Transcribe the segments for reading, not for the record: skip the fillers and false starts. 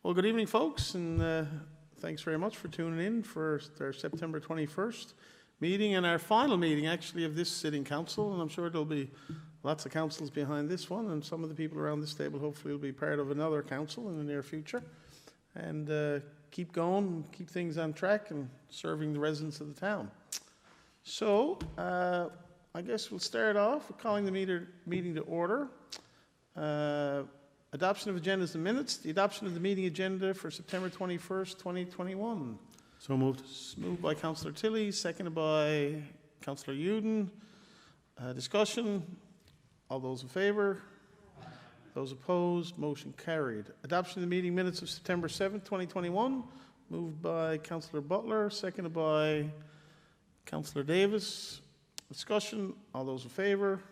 Well, good evening, folks, and thanks very much for tuning in for our September 21st meeting and our final meeting, actually, of this sitting council. And I'm sure there'll be lots of councils behind this one, and some of the people around this table hopefully will be part of another council in the near future. And keep going, keep things on track, and serving the residents of the town. So, I guess we'll start off with calling the meeting to order. Adoption of agendas and minutes. The adoption of the meeting agenda for September 21st, 2021. So moved. Moved by Councillor Tilley, seconded by Councillor Uden. Discussion. All those in favour? Those opposed? Motion carried. Adoption of the meeting minutes of September 7th, 2021. Moved by Councillor Butler, seconded by Councillor Davis. Discussion. All those in favour?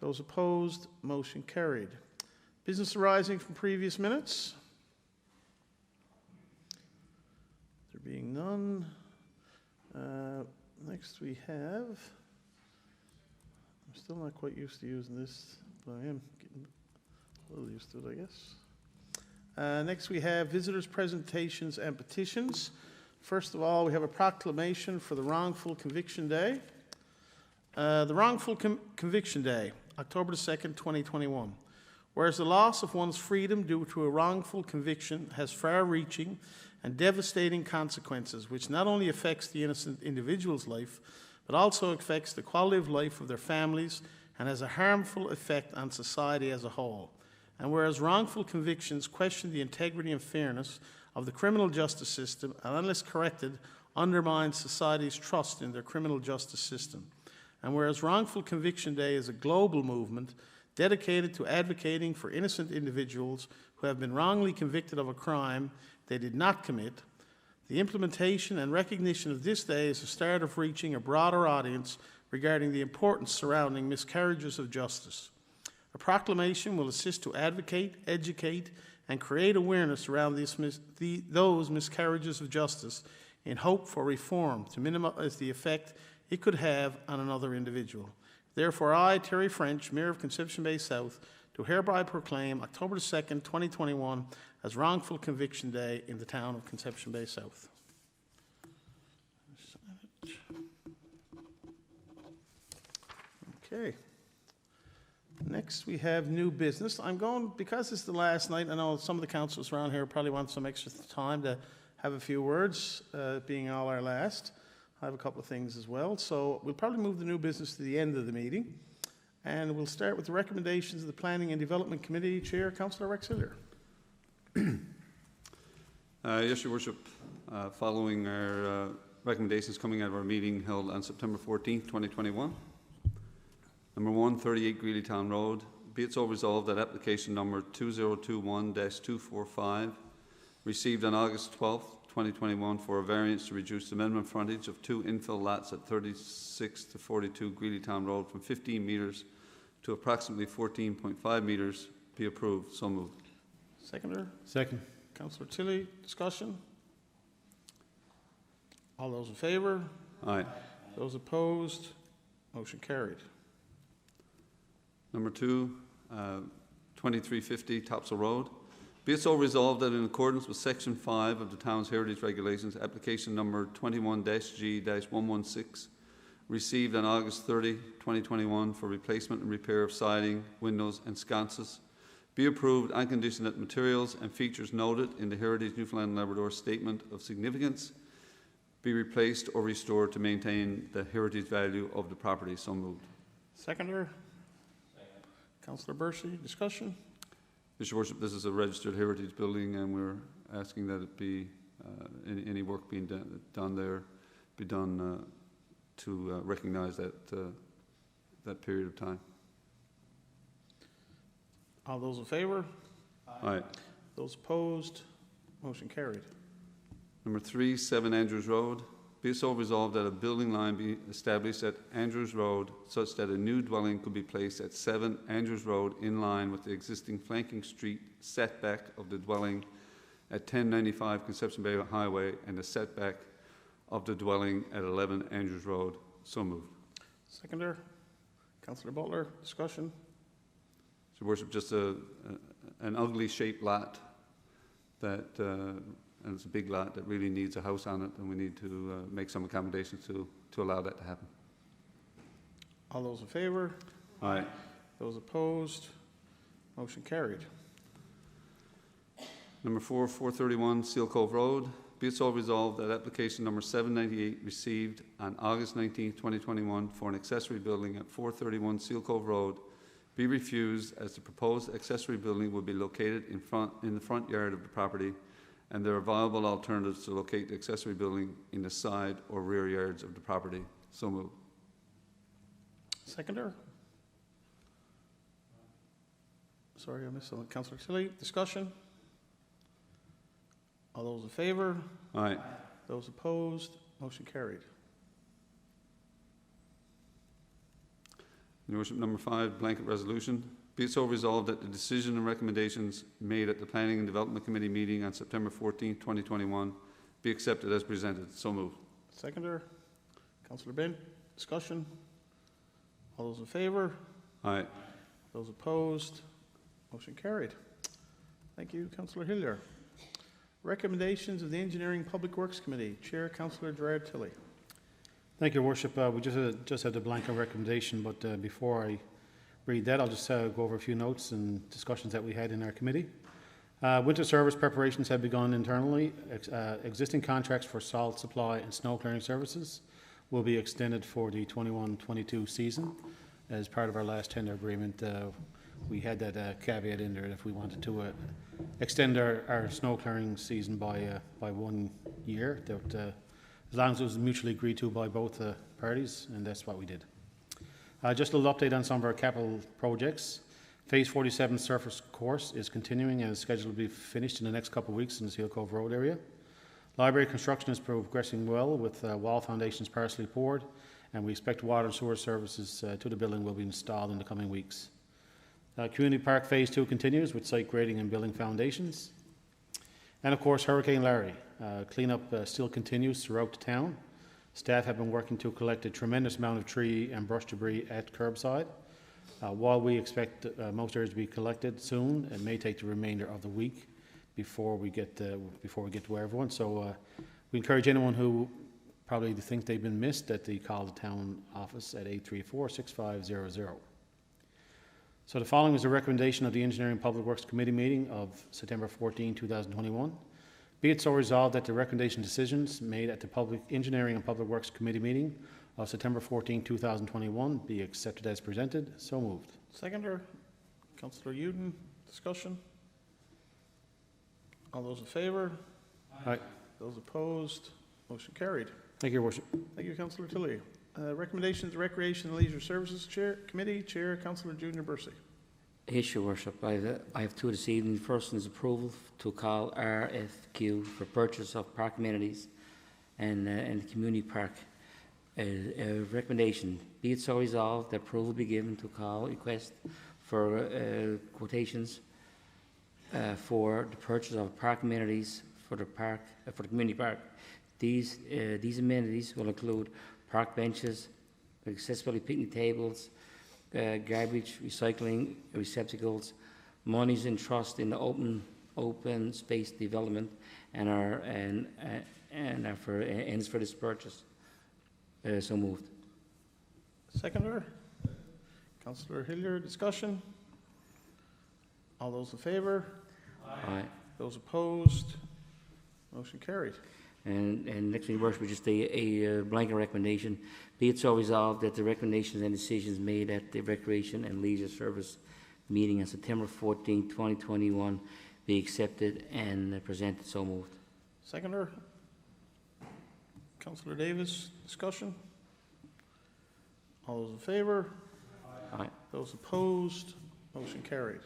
Those opposed? Motion carried. Business arising from previous minutes. There being none. Next we have, I'm still not quite used to using this, but I am getting a little used to it, I guess. Next we have visitors' presentations and petitions. First of all, we have a proclamation for the Wrongful Conviction Day. The Wrongful Conviction Day, October 2nd, 2021. Whereas the loss of one's freedom due to a wrongful conviction has far-reaching and devastating consequences, which not only affects the innocent individual's life, but also affects the quality of life of their families and has a harmful effect on society as a whole. And whereas wrongful convictions question the integrity and fairness of the criminal justice system and, unless corrected, undermine society's trust in their criminal justice system. And whereas Wrongful Conviction Day is a global movement dedicated to advocating for innocent individuals who have been wrongly convicted of a crime they did not commit, the implementation and recognition of this day is the start of reaching a broader audience regarding the importance surrounding miscarriages of justice. A proclamation will assist to advocate, educate, and create awareness around those miscarriages of justice in hope for reform to minimize the effect it could have on another individual. Therefore, I, Terry French, Mayor of Conception Bay South, do hereby proclaim October 2nd, 2021 as Wrongful Conviction Day in the town of Conception Bay South. Okay. Next, we have new business. I'm going, because it's the last night, I know some of the councillors around here probably want some extra time to have a few words, being all our last. I have a couple of things as well. So we'll probably move the new business to the end of the meeting. And we'll start with the recommendations of the Planning and Development Committee Chair, Councillor Rex Hiller. Yes, Your Worship. Following our recommendations coming out of our meeting held on September 14th, 2021. Number 1, 38 Greeley Town Road. Be it so resolved that application number 2021-245 received on August 12th, 2021 for a variance to reduce the minimum frontage of 2 infill lots at 36 to 42 Greeley Town Road from 15 metres to approximately 14.5 metres be approved. So moved. Seconder? Second. Councillor Tilley, discussion? All those in favour? Aye. Those opposed? Motion carried. Number 2, 2350 Topsail Road. Be it so resolved that in accordance with Section 5 of the Town's Heritage Regulations, application number 21-G-116, received on August 30, 2021 for replacement and repair of siding, windows and sconces, be approved on condition that materials and features noted in the Heritage Newfoundland and Labrador Statement of Significance be replaced or restored to maintain the heritage value of the property. So moved. Seconder? Councillor Bercy, discussion? Your Worship, this is a registered heritage building, and we're asking that it be any work being done there be done to recognise that that period of time. All those in favour? Aye. Those opposed? Motion carried. Number 3, 7 Andrews Road. Be it so resolved that a building line be established at Andrews Road such that a new dwelling could be placed at 7 Andrews Road in line with the existing flanking street setback of the dwelling at 1095 Conception Bay Highway and the setback of the dwelling at 11 Andrews Road. So moved. Seconder? Councillor Butler, discussion? Your Worship, just an ugly shaped lot that, and it's a big lot that really needs a house on it, and we need to make some accommodations to allow that to happen. All those in favor? Aye. Those opposed? Motion carried. Number 4, 431 Seal Cove Road. Be it so resolved that application number 798 received on August 19, 2021 for an accessory building at 431 Seal Cove Road be refused, as the proposed accessory building will be located in the front yard of the property, and there are viable alternatives to locate the accessory building in the side or rear yards of the property. So moved. Seconder? Sorry, I missed someone. Councillor Tilly, discussion? All those in favor? Aye. Those opposed? Motion carried. Your Worship, number 5, blanket resolution. Be it so resolved that the decision and recommendations made at the Planning and Development Committee meeting on September 14, 2021 be accepted as presented. So moved. Seconder? Councillor Ben, discussion? All those in favor? Aye. Those opposed? Motion carried. Thank you, Councillor Hillier. Recommendations of the Engineering Public Works Committee. Chair, Councillor Gerard Tilley. Thank you, Worship. We just had a blanket recommendation, but before I read that, I'll just go over a few notes and discussions that we had in our committee. Winter service preparations have begun internally. Existing contracts for salt supply and snow clearing services will be extended for the 21-22 season. As part of our last tender agreement, we had that caveat in there that if we wanted to extend our snow clearing season by 1 year, that as long as it was mutually agreed to by both parties, and that's what we did. Just a little update on some of our capital projects. Phase 47 surface course is continuing and is scheduled to be finished in the next couple of weeks in the Seal Cove Road area. Library construction is progressing well, with wall foundations partially poured, and we expect water and sewer services to the building will be installed in the coming weeks. Community Park Phase 2 continues with site grading and building foundations. And of course, Hurricane Larry. Cleanup still continues throughout the town. Staff have been working to collect a tremendous amount of tree and brush debris at curbside. While we expect most areas to be collected soon, it may take the remainder of the week before we get to everyone. So we encourage anyone who probably think they've been missed that they call the town office at 834-6500. So the following is a recommendation of the Engineering Public Works Committee meeting of September 14, 2021. Be it so resolved that the recommendation decisions made at the Public Engineering and Public Works Committee meeting of September 14, 2021 be accepted as presented. So moved. Seconder, Councillor Uden, discussion? All those in favor? Aye. Those opposed? Motion carried. Thank you, Your Worship. Thank you, Councillor Tilly. Recommendations, Recreation and Leisure Services Committee, Chair, Councillor Junior Bursey. Yes, Your Worship. I have two this evening. The first one is approval to call RFQ for purchase of park amenities and the community park. Recommendation, be it so resolved that approval be given to call request for quotations for the purchase of park amenities for the community park. These amenities will include park benches, accessibility picnic tables, garbage recycling receptacles, monies in trust in the open space development, and are for ends for this purchase. So moved. Seconder, Councillor Hillier, discussion? All those in favor? Aye. Those opposed? Motion carried. And next, Your Worship, just a blanket recommendation. Be it so resolved that the recommendations and decisions made at the Recreation and Leisure Service meeting on September 14, 2021 be accepted and presented. So moved. Seconder, Councillor Davis, discussion? All those in favor? Aye. Those opposed? Motion carried.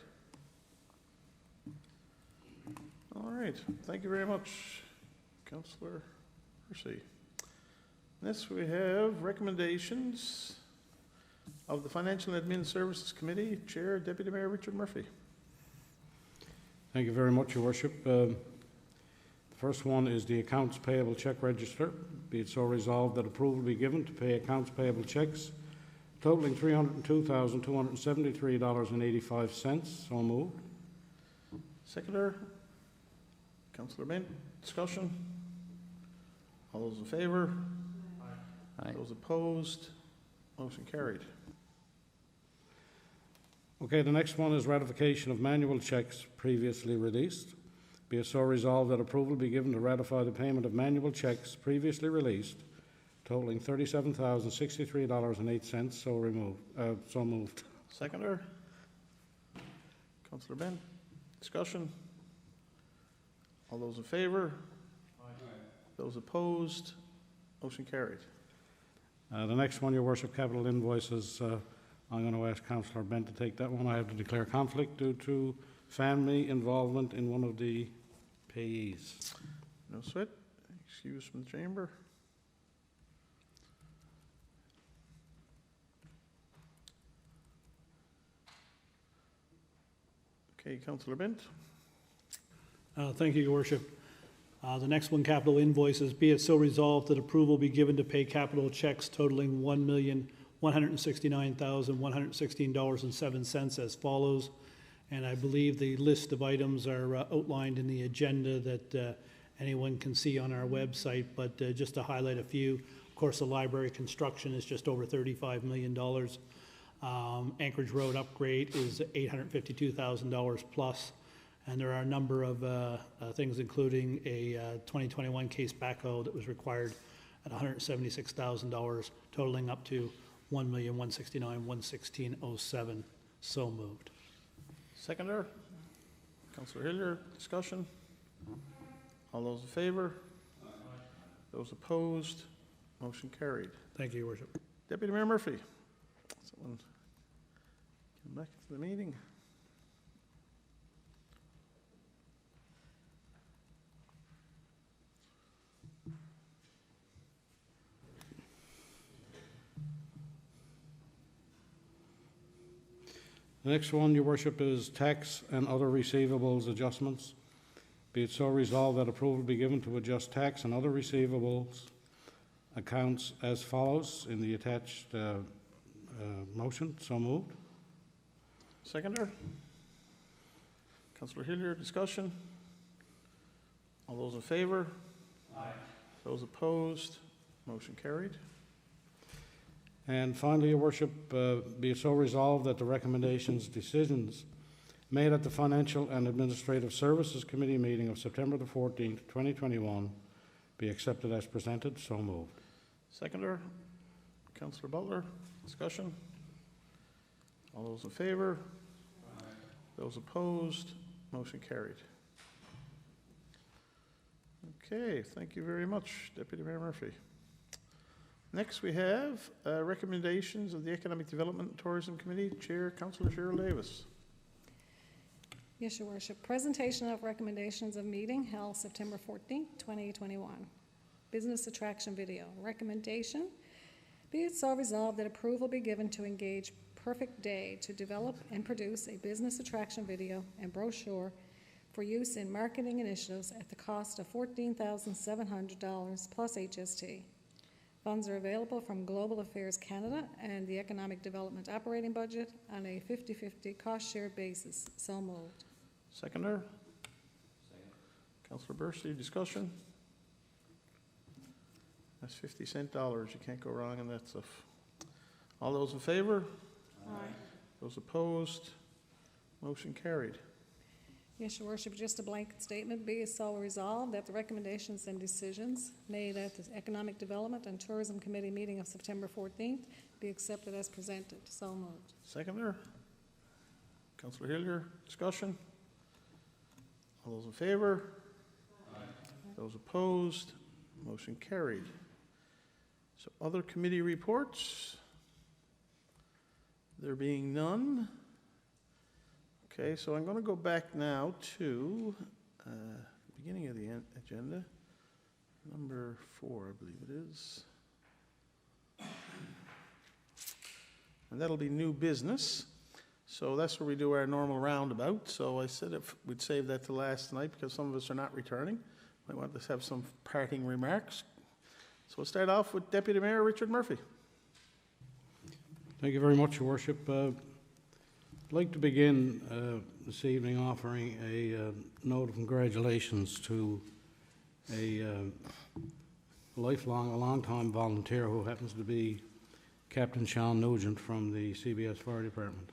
All right, thank you very much, Councillor Hersey. Next, we have recommendations of the Financial and Admin Services Committee, Chair, Deputy Mayor Richard Murphy. Thank you very much, Your Worship. The first one is the accounts payable check register. Be it so resolved that approval be given to pay accounts payable checks totaling $302,273.85. So moved. Seconder, Councillor Bent, discussion? All those in favour? Aye. Those opposed? Motion carried. Okay, the next one is ratification of manual checks previously released. Be it so resolved that approval be given to ratify the payment of manual checks previously released totaling $37,063.08, so moved. Seconder? Councillor Bent, discussion? All those in favour? Those opposed? Motion carried. The next one, Your Worship, capital invoices. I'm going to ask Councillor Bent to take that one. I have to declare conflict due to family involvement in one of the payees. No sweat. Excuse from the chamber. Okay, Councillor Bent. Thank you, Your Worship. The next one, capital invoices. Be it so resolved that approval be given to pay capital checks totaling $1,169,116.07 as follows. And I believe the list of items are outlined in the agenda that anyone can see on our website. But just to highlight a few, of course, the library construction is just over $35 million. Anchorage Road upgrade is $852,000 plus. And there are a number of things, including a 2021 case backhoe that was required at $176,000, totaling up to $1,169,116.07. So moved. Seconder? Councillor Hillier, discussion? All those in favour? Those opposed? Motion carried. Thank you, Your Worship. Deputy Mayor Murphy. Someone come back to the meeting. The next one, Your Worship, is tax and other receivables adjustments. Be it so resolved that approval be given to adjust tax and other receivables accounts as follows in the attached motion. So moved. Seconder? Councillor Hillier, discussion? All those in favour? Aye. Those opposed? Motion carried. And finally, Your Worship, be it so resolved that the recommendations, decisions made at the Financial and Administrative Services Committee meeting of September the 14th, 2021 be accepted as presented. So moved. Seconder? Councillor Butler, discussion? All those in favour? Aye. Those opposed? Motion carried. Okay, thank you very much, Deputy Mayor Murphy. Next, we have recommendations of the Economic Development and Tourism Committee. Chair, Councillor Cheryl Davis. Yes, Your Worship. Presentation of recommendations of meeting held September 14th, 2021. Business attraction video. Recommendation. Be it so resolved that approval be given to engage Perfect Day to develop and produce a business attraction video and brochure for use in marketing initiatives at the cost of $14,700 plus HST. Funds are available from Global Affairs Canada and the Economic Development Operating Budget on a 50-50 cost-share basis. So moved. Seconder? Second. Councillor Bursey, discussion? That's 50-cent dollars. You can't go wrong on that stuff. All those in favour? Aye. Those opposed? Motion carried. Yes, Your Worship, just a blanket statement. Be it so resolved that the recommendations and decisions made at the Economic Development and Tourism Committee meeting of September 14th be accepted as presented. So moved. Seconder? Councillor Hillier, discussion? All those in favour? Aye. Those opposed? Motion carried. So other committee reports? There being none. Okay, so I'm going to go back now to the beginning of the agenda, number 4, I believe it is. And that'll be new business. So that's where we do our normal roundabout. So I said if we'd save that to last night because some of us are not returning. I want to have some parting remarks. So we'll start off with Deputy Mayor Richard Murphy. Thank you very much, Your Worship. I'd like to begin this evening offering a note of congratulations to a long-time volunteer who happens to be Captain Sean Nugent from the CBS Fire Department.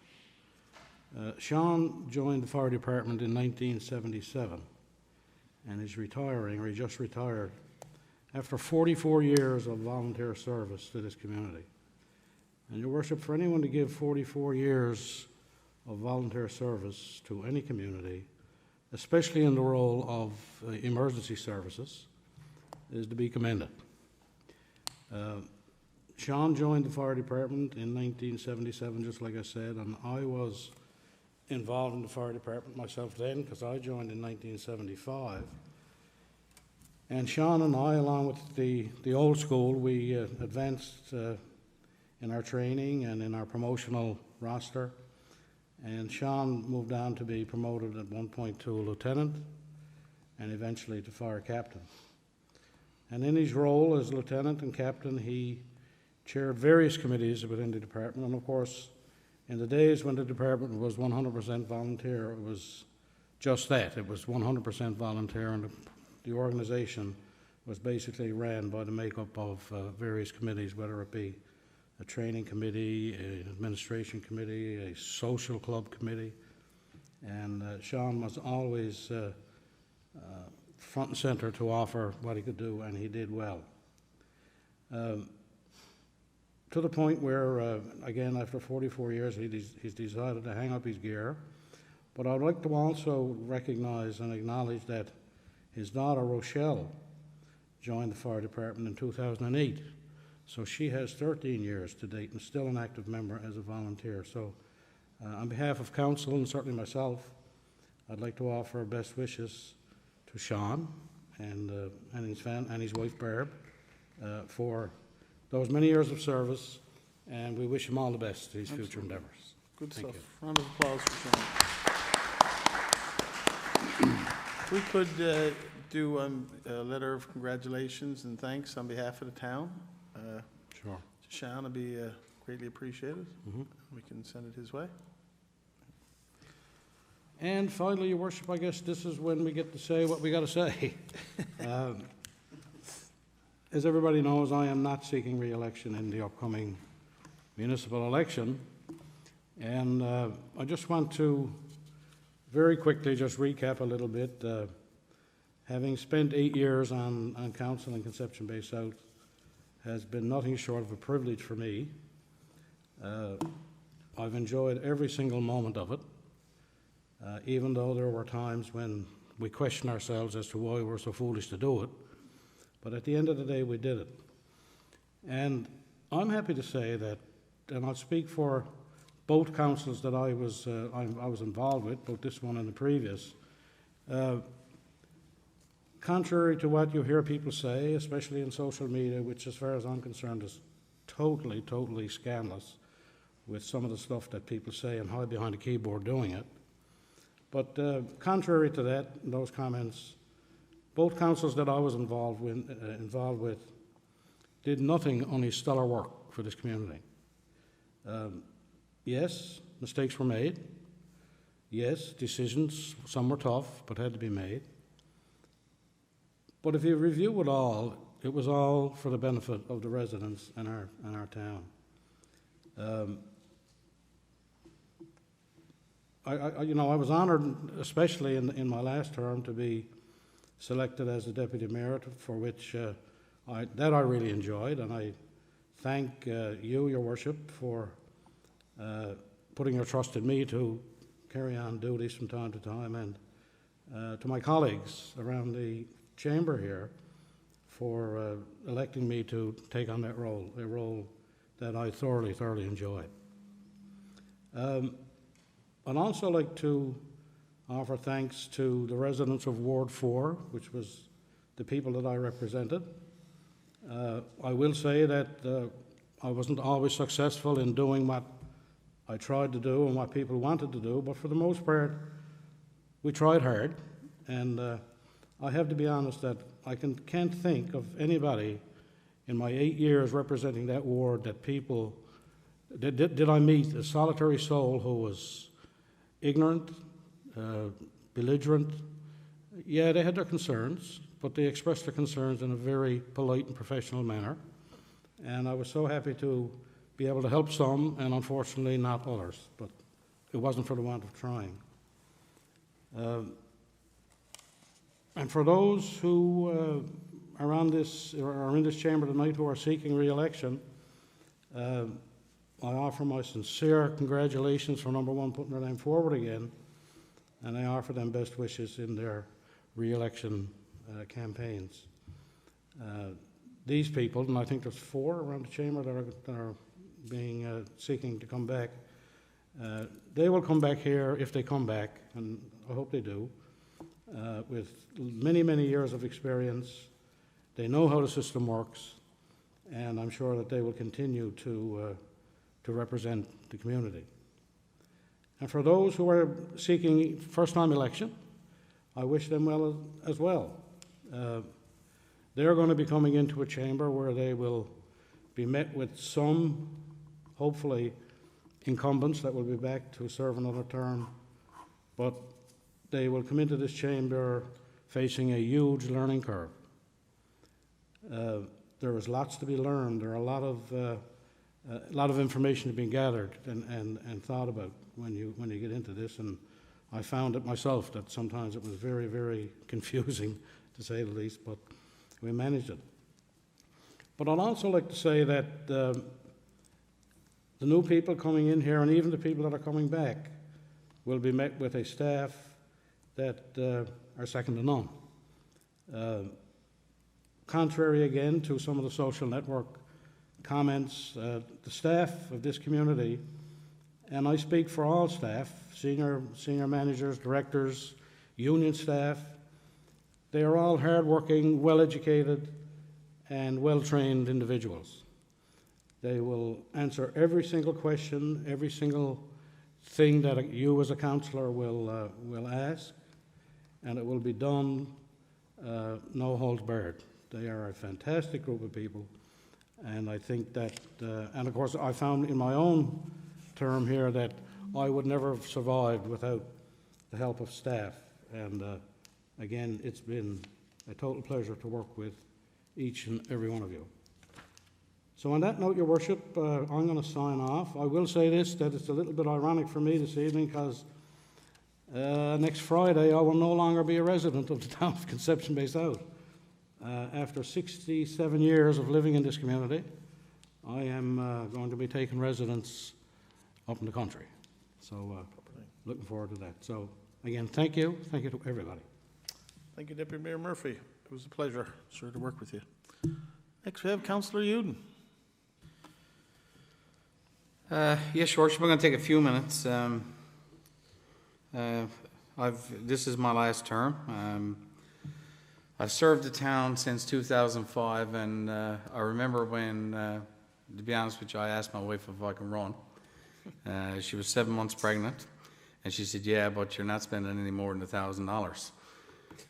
Sean joined the Fire Department in 1977 and is retiring, or he just retired, after 44 years of volunteer service to this community. And Your Worship, for anyone to give 44 years of volunteer service to any community, especially in the role of emergency services, is to be commended. Sean joined the fire department in 1977, just like I said, and I was involved in the fire department myself then, because I joined in 1975. And Sean and I, along with the old school, we advanced in our training and in our promotional roster. And Sean moved on to be promoted at one point to a lieutenant and eventually to fire captain. And in his role as lieutenant and captain, he chaired various committees within the department. And of course, in the days when the department was 100% volunteer, it was just that. It was 100% volunteer, and the organization was basically ran by the makeup of various committees, whether it be a training committee, an administration committee, a social club committee. And Sean was always front and center to offer what he could do, and he did well. To the point where, again, after 44 years, he's decided to hang up his gear. But I'd like to also recognize and acknowledge that his daughter, Rochelle, joined the fire department in 2008. So she has 13 years to date and still an active member as a volunteer. So on behalf of council and certainly myself, I'd like to offer best wishes to Sean and his wife Barb for those many years of service, and we wish him all the best to his future endeavors. Good Thank stuff. you. Round of applause for Sean. If we could do a letter of congratulations and thanks on behalf of the town. Sure. Sean will be greatly appreciated. Mm-hmm. We can send it his way. And finally, Your Worship, I guess this is when we get to say what we got to say. As everybody knows, I am not seeking re-election in the upcoming municipal election. And I just want to very quickly just recap a little bit. Having spent 8 years on council in Conception Bay South has been nothing short of a privilege for me. I've enjoyed every single moment of it, even though there were times when we questioned ourselves as to why we were so foolish to do it. But at the end of the day, we did it. And I'm happy to say that, and I'll speak for both councils that I was involved with, both this one and the previous. Contrary to what you hear people say, especially in social media, which as far as I'm concerned is totally, totally scandalous with some of the stuff that people say and hide behind a keyboard doing it. But contrary to that, those comments, both councils that I was involved with did nothing only stellar work for this community. Yes, mistakes were made. Yes, decisions, some were tough, but had to be made. But if you review it was all for the benefit of the residents in our town. I was honored, especially in my last term, to be selected as the deputy mayor, for which I really enjoyed, and I thank you, Your Worship, for putting your trust in me to carry on duties from time to time, and to my colleagues around the chamber here for electing me to take on that role, a role that I thoroughly enjoyed. I'd also like to offer thanks to the residents of Ward 4, which was the people that I represented. I will say that I wasn't always successful in doing what I tried to do and what people wanted to do, but for the most part, we tried hard, and I have to be honest that I can't think of anybody in my 8 years representing that ward that people, did I meet a solitary soul who was ignorant, belligerent. Yeah, they had their concerns, but they expressed their concerns in a very polite and professional manner. And I was so happy to be able to help some, and unfortunately not others. But it wasn't for the want of trying. And for those who are on this or are in this chamber tonight who are seeking re-election, I offer my sincere congratulations for number one, putting their name forward again, and I offer them best wishes in their re-election campaigns. These people, and I think there's 4 around the chamber that are being seeking to come back. They will come back here if they come back, and I hope they do, with many, many years of experience. They know how the system works, and I'm sure that they will continue to represent the community. And for those who are seeking first-time election, I wish them well as well. They're going to be coming into a chamber where they will be met with some, hopefully, incumbents that will be back to serve another term, but they will come into this chamber facing a huge learning curve. There is lots to be learned. There are a lot of information to be gathered and thought about when you get into this, and I found it myself that sometimes it was very, very confusing, to say the least, but we managed it. But I'd also like to say that the new people coming in here, and even the people that are coming back, will be met with a staff that are second to none. Contrary again to some of the social network comments, the staff of this community, and I speak for all staff, senior managers, directors, union staff, they are all hardworking, well-educated, and well-trained individuals. They will answer every single question, every single thing that you as a councillor will ask, and it will be done no holds barred. They are a fantastic group of people, and I think that, and of course I found in my own term here that I would never have survived without the help of staff, and again, it's been a total pleasure to work with each and every one of you. So on that note, Your Worship, I'm going to sign off. I will say this, that it's a little bit ironic for me this evening because next Friday I will no longer be a resident of the town of Conception Bay South. After 67 years of living in this community, I am going to be taking residence up in the country. So looking forward to that. So again, thank you. Thank you to everybody. Thank you, Deputy Mayor Murphy. It was a pleasure, sir, to work with you. Next, we have Councillor Uden. Yes, Your Worship, I'm going to take a few minutes. This is my last term. I've served the town since 2005, and I remember when, to be honest with you, I asked my wife if I can run. She was 7 months pregnant, and she said, yeah, but you're not spending any more than $1,000.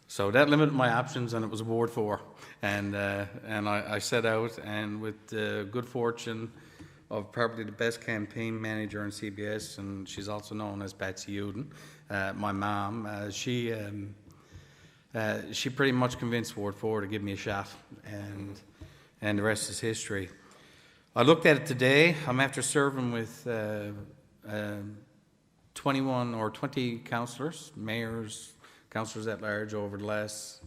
So that limited my options, and it was Ward 4. And I set out, and with good fortune of probably the best campaign manager in CBS, and she's also known as Patsy Uden, my mom, she pretty much convinced Ward 4 to give me a shot, and the rest is history. I looked at it today. I'm after serving with 21 or 20 councillors, mayors, councillors at large over the last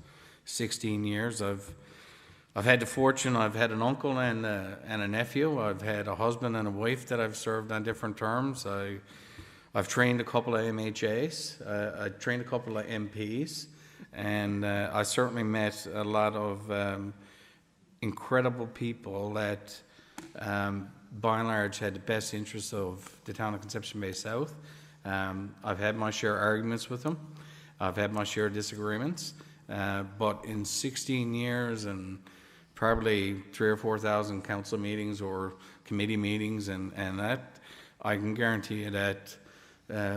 16 years. I've had the fortune, I've had an uncle and a nephew. I've had a husband and a wife that I've served on different terms. I've trained a couple of MHAs. I trained a couple of MPs. And I certainly met a lot of incredible people that, by and large, had the best interests of the town of Conception Bay South. I've had my share of arguments with them. I've had my share of disagreements. But in 16 years and probably 3,000 or 4,000 council meetings or committee meetings and that, I can guarantee you that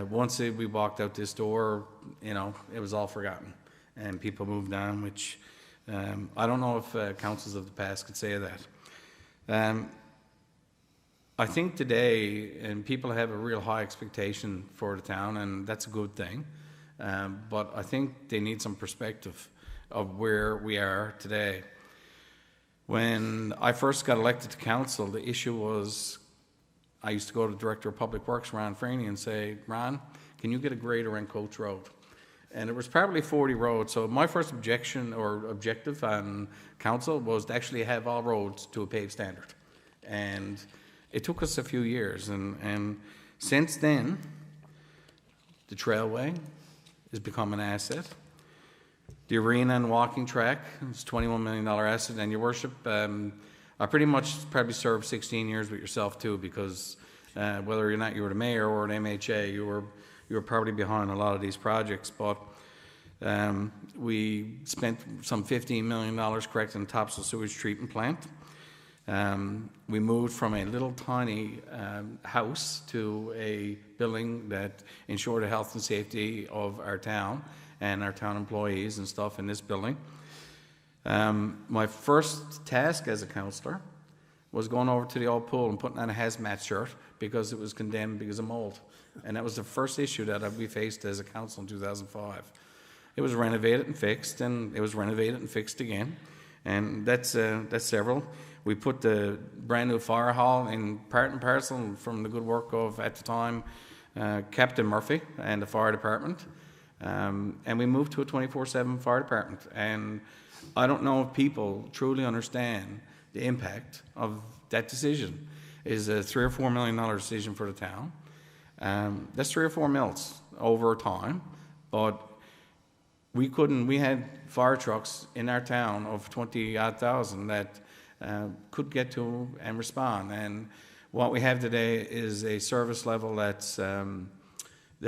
once we walked out this door, you know, it was all forgotten. And people moved on, which I don't know if councils of the past could say that. I think today, and people have a real high expectation for the town, and that's a good thing. But I think they need some perspective of where we are today. When I first got elected to council, the issue was, I used to go to the Director of Public Works, Ron Freeney, and say, Ron, can you get a grader on Coach Road? And it was probably 40 roads. So my first objection or objective on council was to actually have all roads to a paved standard. And it took us a few years. And since then, the trailway has become an asset. The arena and walking track is a $21 million asset. And your worship, I pretty much probably served 16 years with yourself too, because whether or not you were the mayor or an MHA, you were probably behind a lot of these projects. But we spent some $15 million correcting the topsoil sewage treatment plant. We moved from a little tiny house to a building that ensured the health and safety of our town and our town employees and stuff in this building. My first task as a councillor was going over to the old pool and putting on a hazmat shirt because it was condemned because of mold. And that was the first issue that we faced as a council in 2005. It was renovated and fixed, and it was renovated and fixed again. And that's several. We put the brand new fire hall in part and parcel from the good work of, at the time, Captain Murphy and the fire department. And we moved to a 24/7 fire department. And I don't know if people truly understand the impact of that decision. It is a $3 or $4 million decision for the town. That's 3 or 4 mils over time, but we had fire trucks in our town of 20,000 that could get to and respond. And what we have today is a service level that's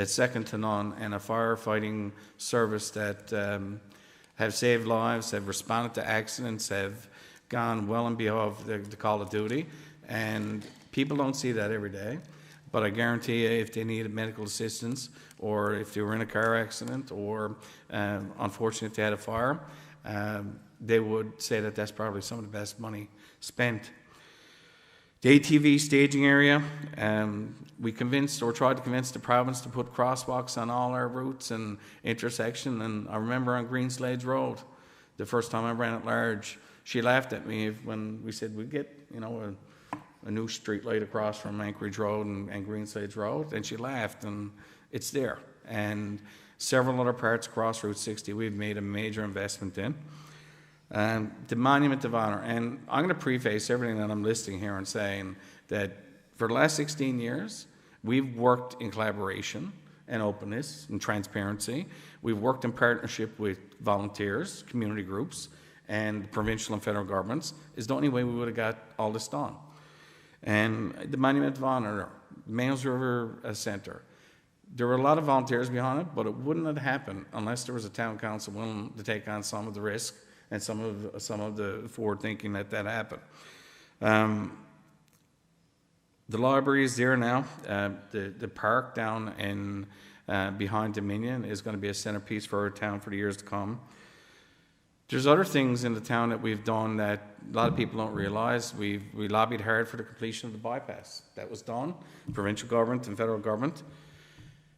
second to none, and a firefighting service that have saved lives, have responded to accidents, have gone well and beyond the call of duty. And people don't see that every day. But I guarantee you, if they needed medical assistance, or if they were in a car accident, or unfortunately if they had a fire, they would say that that's probably some of the best money spent. The ATV staging area, we convinced or tried to convince the province to put crosswalks on all our routes and intersections. And I remember on Greenslades Road, the first time I ran at large, she laughed at me when we said we'd get, a new street light across from Anchorage Road and Greenslades Road, and she laughed, and it's there. And several other parts across Route 60 we've made a major investment in. The Monument of Honor, and I'm going to preface everything that I'm listing here and saying that for the last 16 years, we've worked in collaboration and openness and transparency. We've worked in partnership with volunteers, community groups, and provincial and federal governments. Is the only way we would have got all this done. And the Monument of Honor, Mains River Centre, there were a lot of volunteers behind it, but it wouldn't have happened unless there was a town council willing to take on some of the risk and some of the forward thinking that happened. The library is there now. The park down in behind Dominion is going to be a centerpiece for our town for the years to come. There's other things in the town that we've done that a lot of people don't realize. We lobbied hard for the completion of the bypass. That was done, provincial government and federal government,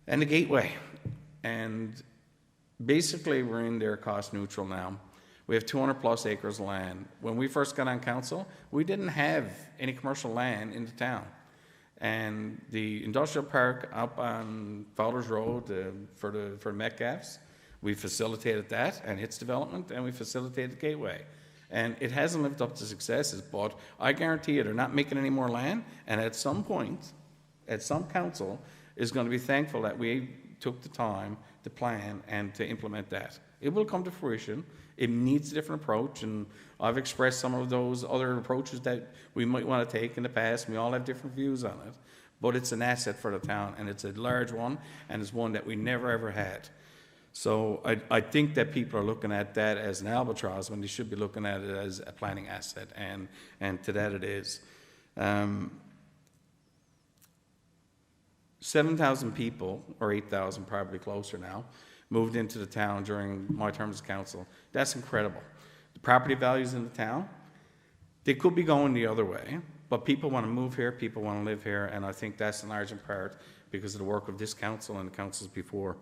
and the gateway. And basically we're in there cost neutral now. We have 200 plus acres of land. When we first got on council, we didn't have any commercial land in the town. And the industrial park up on Fowler's Road for the Metcalfs, we facilitated that and its development, and we facilitated the gateway. And it hasn't lived up to successes, but I guarantee you they're not making any more land, and at some point, some council is going to be thankful that we took the time to plan and to implement that. It will come to fruition. It needs a different approach, and I've expressed some of those other approaches that we might want to take in the past. We all have different views on it, but it's an asset for the town, and it's a large one, and it's one that we never ever had. So I think that people are looking at that as an albatross when they should be looking at it as a planning asset, and to that it is. 7,000 people, or 8,000 probably closer now, moved into the town during my term as council. That's incredible. The property values in the town, they could be going the other way, But people want to move here, people want to live here, and I think that's in large part because of the work of this council and the councils before.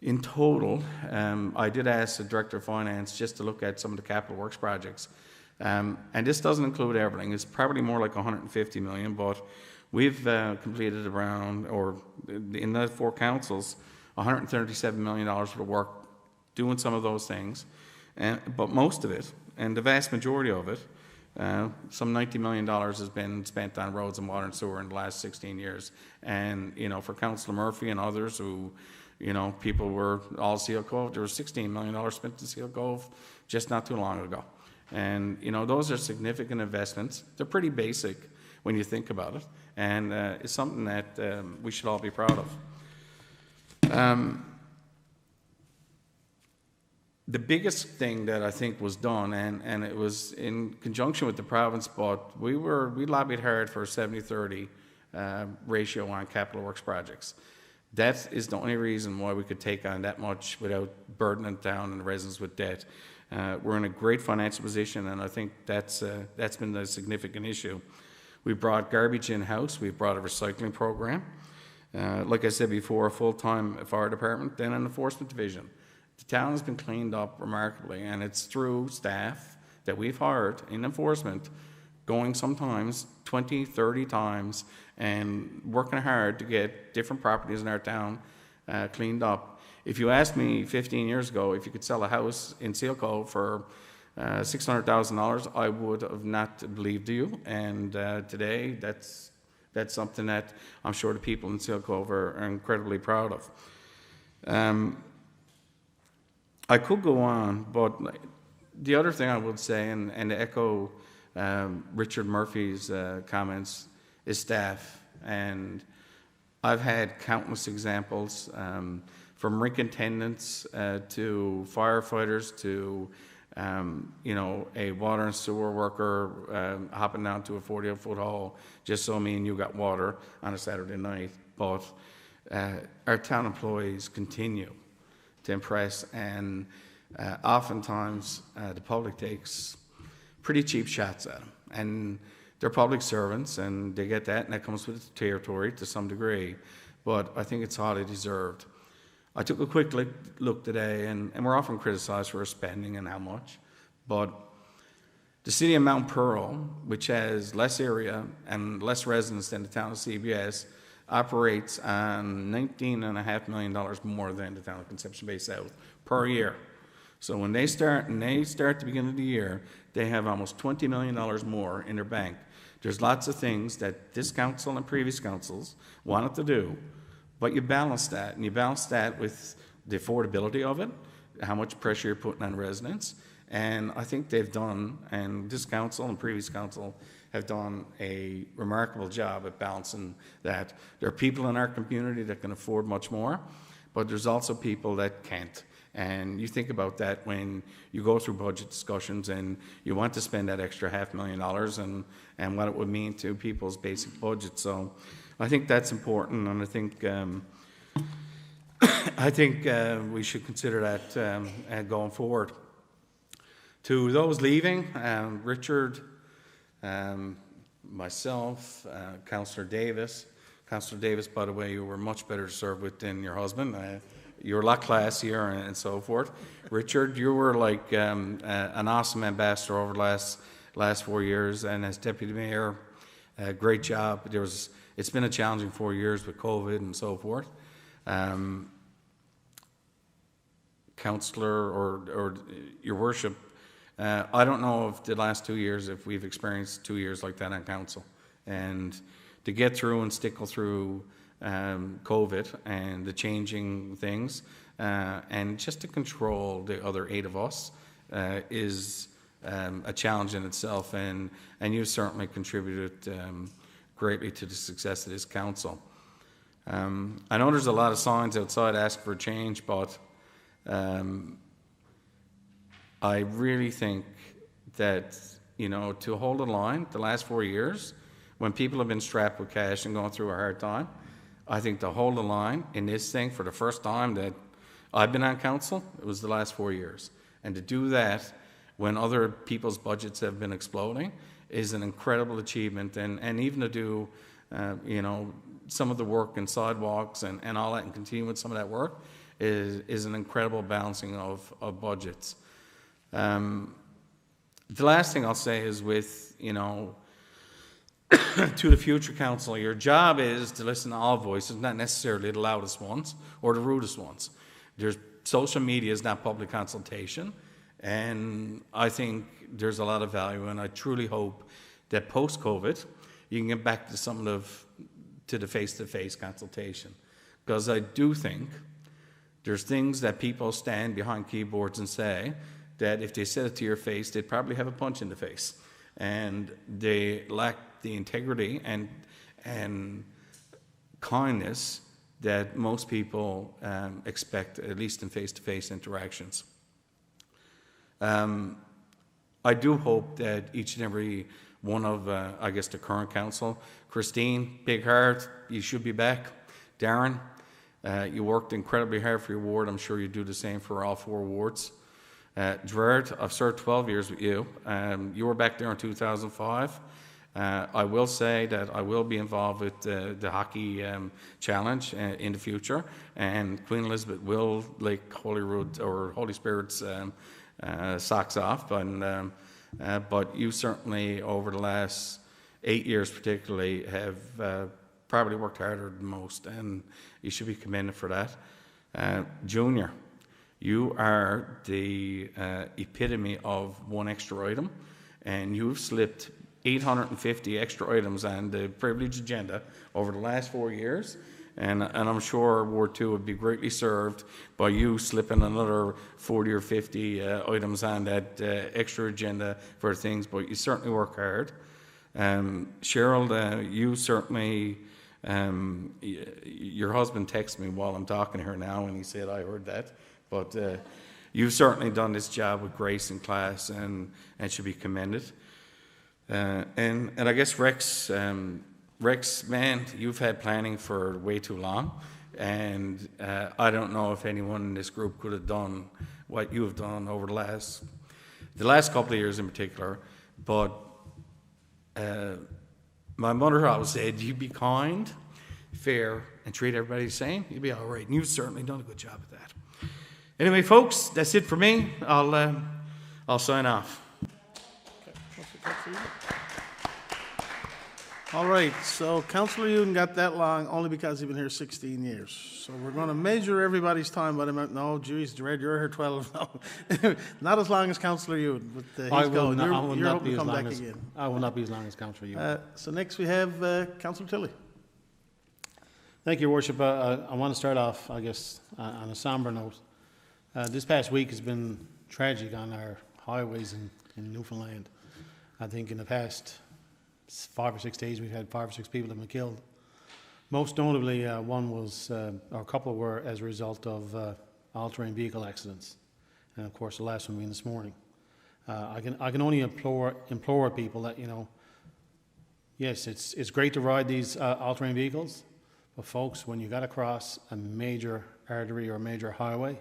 In total, I did ask the Director of Finance just to look at some of the capital works projects. And this doesn't include everything. It's probably more like 150 million, but we've completed around, or in the 4 councils, $137 million worth of work doing some of those things. But most of it, and the vast majority of it, some $90 million has been spent on roads and water and sewer in the last 16 years. And, you know, for Councillor Murphy and others who, you know, people were all Seal Cove, there was $16 million spent in Seal Cove just not too long ago. And, you know, those are significant investments. They're pretty basic when you think about it. And it's something that we should all be proud of. The biggest thing that I think was done, and it was in conjunction with the province, but we lobbied hard for a 70-30 ratio on capital works projects. That is the only reason why we could take on that much without burdening down the residents with debt. We're in a great financial position, and I think that's been a significant issue. We brought garbage in-house. We've brought a recycling program. Like I said before, a full-time fire department, then an enforcement division. The town has been cleaned up remarkably, and it's through staff that we've hired in enforcement, going sometimes 20, 30 times, and working hard to get different properties in our town cleaned up. If you asked me 15 years ago if you could sell a house in Seal Cove for $600,000, I would have not believed you. And today, that's something that I'm sure the people in Seal Cove are incredibly proud of. I could go on, but the other thing I would say, and to echo Richard Murphy's comments, is staff. And I've had countless examples, from rink attendants to firefighters to you know, a water and sewer worker hopping down to a 40-foot hole just so me and you got water on a Saturday night. But our town employees continue to impress, and oftentimes the public takes pretty cheap shots at them. And they're public servants, and they get that, and that comes with the territory to some degree. But I think it's highly deserved. I took a quick look today, and we're often criticized for our spending and how much, but the city of Mount Pearl, which has less area and less residents than the town of CBS, operates on $19.5 million more than the town of Conception Bay South per year. So when they start the beginning of the year, they have almost $20 million more in their bank. There's lots of things that this council and previous councils wanted to do, but you balance that, and you balance that with the affordability of it, how much pressure you're putting on residents. And I think they've done, and this council and previous council have done a remarkable job at balancing that. There are people in our community that can afford much more, but there's also people that can't. And you think about that when you go through budget discussions and you want to spend that extra $500,000 and what it would mean to people's basic budget. So I think that's important, and I think we should consider that going forward. To those leaving, Richard, myself, Councillor Davis. Councillor Davis, by the way, you were much better to serve with than your husband. You were a lot classier and so forth. Richard, you were like an awesome ambassador over the last 4 years, and as deputy mayor, great job. It's been a challenging 4 years with COVID and so forth. Councillor or your worship, I don't know if the last 2 years, if we've experienced 2 years like that on council. And to get through and stickle through COVID and the changing things, and just to control the other 8 of us is a challenge in itself. And you certainly contributed greatly to the success of this council. I know there's a lot of signs outside asking for change, but I really think that, you know, to hold the line the last 4 years, when people have been strapped with cash and going through a hard time, I think to hold the line in this thing for the first time that I've been on council, it was the last 4 years. And to do that when other people's budgets have been exploding is an incredible achievement, and even to do, you know, some of the work in sidewalks and all that, and continue with some of that work is an incredible balancing of budgets. The last thing I'll say is with, you know, to the future council, your job is to listen to all voices, not necessarily the loudest ones or the rudest ones. There's social media is not public consultation, and I think there's a lot of value, and I truly hope that post-COVID you can get back to the face-to-face consultation, because I do think there's things that people stand behind keyboards and say that if they said it to your face, they'd probably have a punch in the face, and they lack the integrity and kindness that most people expect, at least in face-to-face interactions. I do hope that each and every one of, I guess, the current council, Christine, big heart, you should be back. Darren, you worked incredibly hard for your ward. I'm sure you do the same for all 4 wards. Gerard, I've served 12 years with you. You were back there in 2005. I will say that I will be involved with the hockey challenge in the future, and Queen Elizabeth will lick Holy Spirit's socks off. But you certainly, over the last 8 years particularly, have probably worked harder than most, and you should be commended for that. Junior, you are the epitome of one extra item, and you've slipped 850 extra items on the privilege agenda over the last 4 years, and I'm sure Ward 2 would be greatly served by you slipping another 40 or 50 items on that extra agenda for things, but you certainly work hard. Cheryl, you certainly, your husband texted me while I'm talking to her now, and he said, I heard that, but you've certainly done this job with grace and class, and should be commended. And I guess Rex, man, you've had planning for way too long, and I don't know if anyone in this group could have done what you have done over the last couple of years in particular. But my mother always said, you be kind, fair, and treat everybody the same, you'll be all right. And you've certainly done a good job at that. Anyway, folks, that's it for me. I'll sign off. All right, so Councillor Uden got that long only because he's been here 16 years. So we're going to measure everybody's time by the amount. No, geez, Jared, you're here 12. No, not as long as Councillor Uden, but he's going. You're hoping to come back again. I will not be as long as Councillor Uden. So next we have Councillor Tilley. Thank you, Your Worship. I want to start off, I guess, on a somber note. This past week has been tragic on our highways in Newfoundland. I think in the past 5 or 6 days we've had 5 or 6 people that have been killed. Most notably, one was, or a couple were as a result of all-terrain vehicle accidents, and of course the last one being this morning. I can only implore people that, you know, yes, it's great to ride these all-terrain vehicles, but folks, when you got to cross a major artery or a major highway,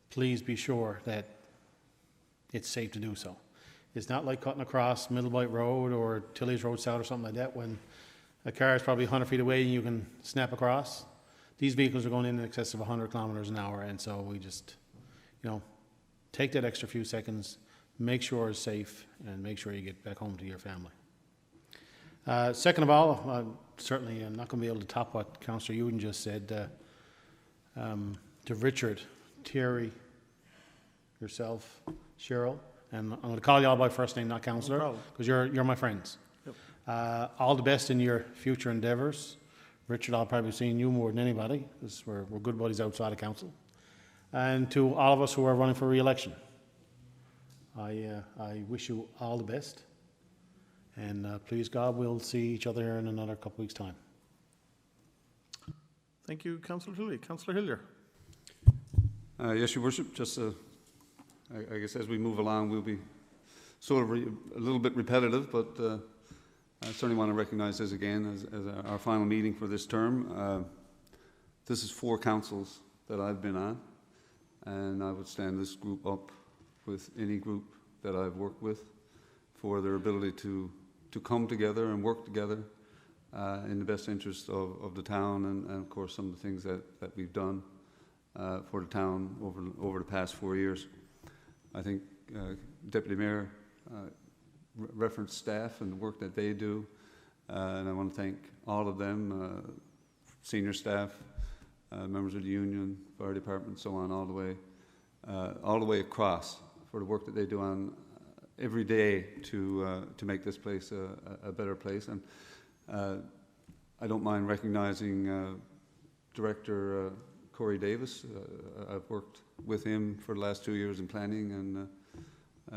please be sure that it's safe to do so. It's not like cutting across Middlebite Road or Tilley's Road South or something like that when a car is probably 100 feet away and you can snap across. These vehicles are going in excess of 100 kilometers an hour, and so we just, you know, take that extra few seconds, make sure it's safe, and make sure you get back home to your family. Second of all, certainly I'm not going to be able to top what Councillor Uden just said. To Richard, Terry, yourself, Cheryl, and I'm going to call you all by first name, not Councillor, because you're my friends. Yep. All the best in your future endeavours. Richard, I'll probably be seeing you more than anybody, because we're good buddies outside of council. And to all of us who are running for re-election, I wish you all the best. And please God, we'll see each other in another couple weeks' time. Thank you, Councillor Tilley. Councillor Hillier. Yes, Your Worship, just I guess as we move along, we'll be sort of a little bit repetitive, but I certainly want to recognize this again as our final meeting for this term. This is 4 councils that I've been on, and I would stand this group up with any group that I've worked with. for their ability to come together and work together in the best interest of the town, and of course some of the things that we've done for the town over the past 4 years. I think Deputy Mayor referenced staff and the work that they do, and I want to thank all of them, senior staff, members of the union, fire department, so on, all the way across, for the work that they do on every day to make this place a better place. And I don't mind recognizing Director Corey Davis. I've worked with him for the last 2 years in planning, and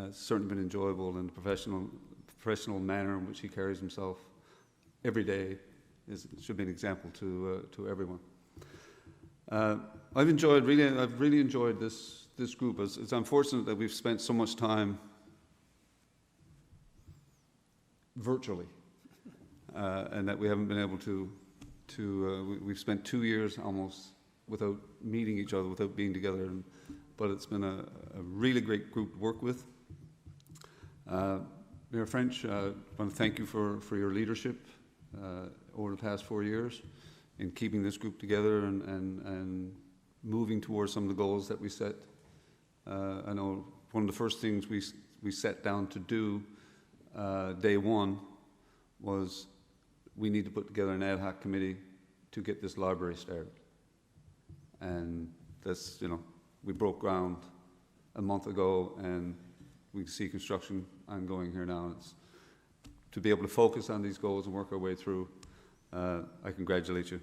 it's certainly been enjoyable, and the professional manner in which he carries himself every day should be an example to everyone. I've really enjoyed this group. It's unfortunate that we've spent so much time virtually, and that we haven't been able to we've spent 2 years almost without meeting each other, without being together, but it's been a really great group to work with. Mayor French, I want to thank you for your leadership over the past 4 years in keeping this group together and moving towards some of the goals that we set. I know one of the first things we sat down to do day one was we need to put together an ad hoc committee to get this library started. And that's, we broke ground a month ago, and we can see construction ongoing here now. It's, to be able to focus on these goals and work our way through, I congratulate you.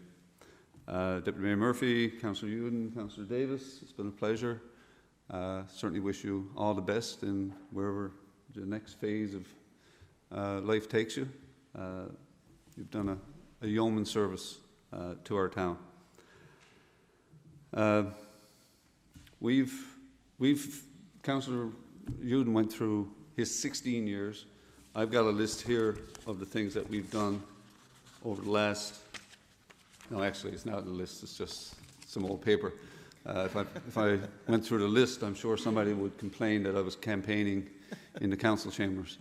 Deputy Mayor Murphy, Councillor Uden, Councillor Davis, it's been a pleasure. Certainly wish you all the best in wherever the next phase of life takes you. You've done a yeoman service to our town. Councillor Uden went through his 16 years. I've got a list here of the things that we've done over the last, no, actually it's not a list, it's just some old paper. If I went through the list, I'm sure somebody would complain that I was campaigning in the council chambers.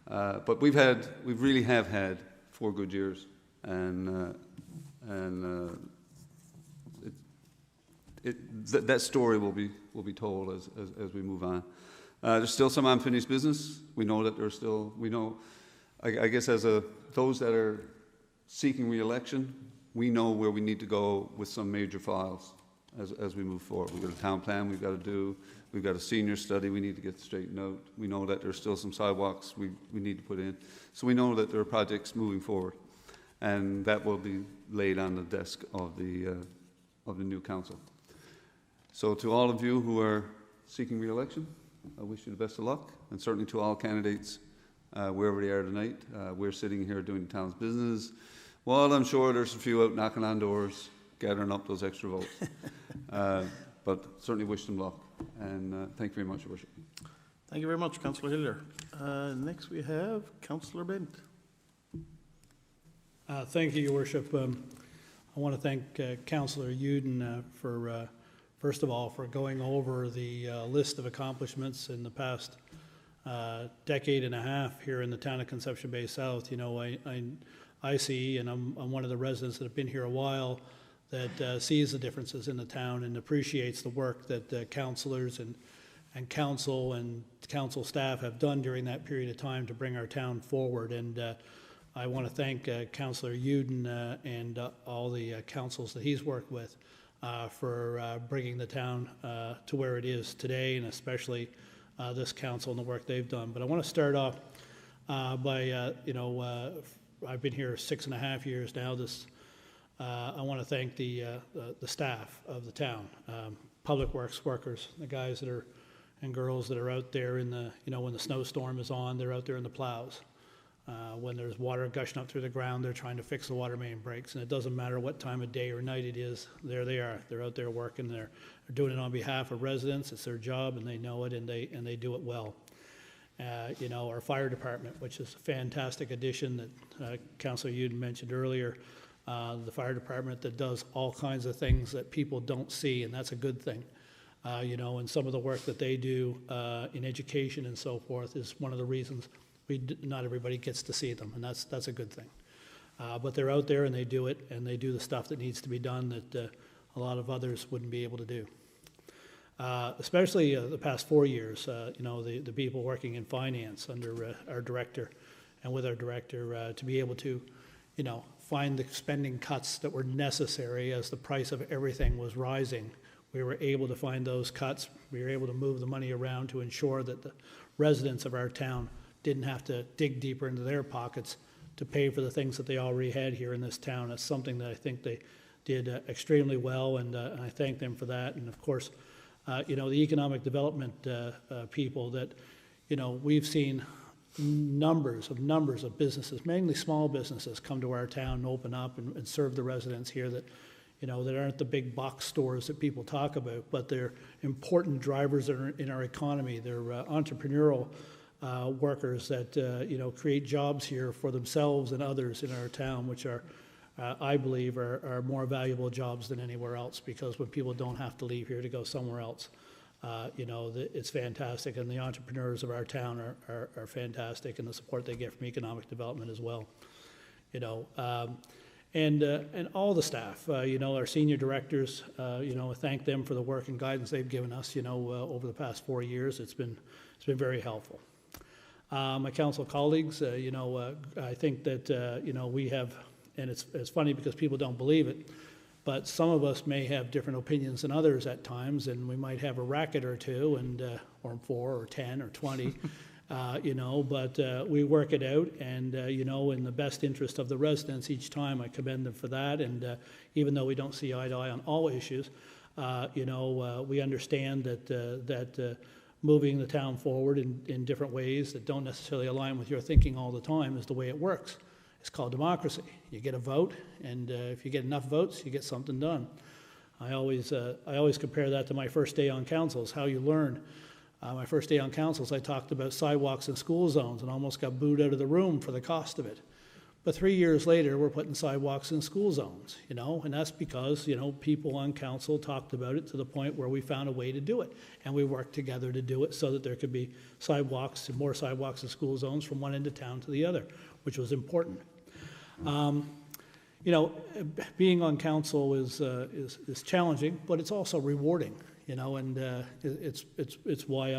But we really have had 4 good years, and that story will be told as we move on. There's still some unfinished business. We know that there's still, I guess those that are seeking re-election, we know where we need to go with some major files as we move forward. We've got a town plan we've got to do. We've got a senior study we need to get straightened out. We know that there's still some sidewalks we need to put in. So we know that there are projects moving forward, and that will be laid on the desk of the new council. So to all of you who are seeking re-election, I wish you the best of luck, and certainly to all candidates, wherever they are tonight. We're sitting here doing the town's business. Well, I'm sure there's a few out knocking on doors, gathering up those extra votes. But certainly wish them luck, and thank you very much, Your Worship. Thank you very much, Councillor Hillier. Next we have Councillor Bent. Thank you, Your Worship. I want to thank Councillor Uden for, first of all, for going over the list of accomplishments in the past decade and a half here in the town of Conception Bay South. I see, and I'm one of the residents that have been here a while, that sees the differences in the town and appreciates the work that councillors and council staff have done during that period of time to bring our town forward. And I want to thank Councillor Uden and all the councils that he's worked with for bringing the town to where it is today, and especially this council and the work they've done. But I want to start off by, I've been here 6.5 years now. I want to thank the staff of the town, public works workers, the guys that are and girls that are out there in the, when the snowstorm is on, they're out there in the plows. When there's water gushing up through the ground, they're trying to fix the water main breaks, and it doesn't matter what time of day or night it is. There they are. They're out there working. They're doing it on behalf of residents. It's their job, and they know it, and they do it well. Our fire department, which is a fantastic addition that Councillor Uden mentioned earlier. The fire department that does all kinds of things that people don't see, and that's a good thing. And some of the work that they do in education and so forth is one of the reasons not everybody gets to see them, and that's a good thing. But they're out there and they do it, and they do the stuff that needs to be done that a lot of others wouldn't be able to do. Especially the past 4 years, you know, the people working in finance under our director and with our director to be able to, you know, find the spending cuts that were necessary as the price of everything was rising. We were able to find those cuts. We were able to move the money around to ensure that the residents of our town didn't have to dig deeper into their pockets to pay for the things that they already had here in this town. That's something that I think they did extremely well, and I thank them for that. And of course, you know, the economic development people that, you know, we've seen numbers of businesses, mainly small businesses, come to our town and open up and serve the residents here that, you know, that aren't the big box stores that people talk about, but they're important drivers in our economy. They're entrepreneurial workers that, you know, create jobs here for themselves and others in our town, which are, I believe, are more valuable jobs than anywhere else, because when people don't have to leave here to go somewhere else, you know, it's fantastic, and the entrepreneurs of our town are fantastic, and the support they get from economic development as well, you know. And all the staff, you know, our senior directors, you know, thank them for the work and guidance they've given us, you know, over the past 4 years. It's been very helpful. My council colleagues, you know, I think that, you know, we have, and it's funny because people don't believe it, but some of us may have different opinions than others at times, and we might have a racket or two, and or 4 or 10 or 20, you know, but we work it out, and, you know, in the best interest of the residents each time. I commend them for that, and even though we don't see eye to eye on all issues, you know, we understand that moving the town forward in different ways that don't necessarily align with your thinking all the time is the way it works. It's called democracy. You get a vote, and if you get enough votes, you get something done. I always compare that to my first day on councils, how you learn. My first day on councils, I talked about sidewalks and school zones and almost got booed out of the room for the cost of it. But 3 years later, we're putting sidewalks in school zones, you know, and that's because, you know, people on council talked about it to the point where we found a way to do it. And we worked together to do it so that there could be sidewalks and more sidewalks and school zones from one end of town to the other, which was important. You know, being on council is challenging, but it's also rewarding, you know, and it's why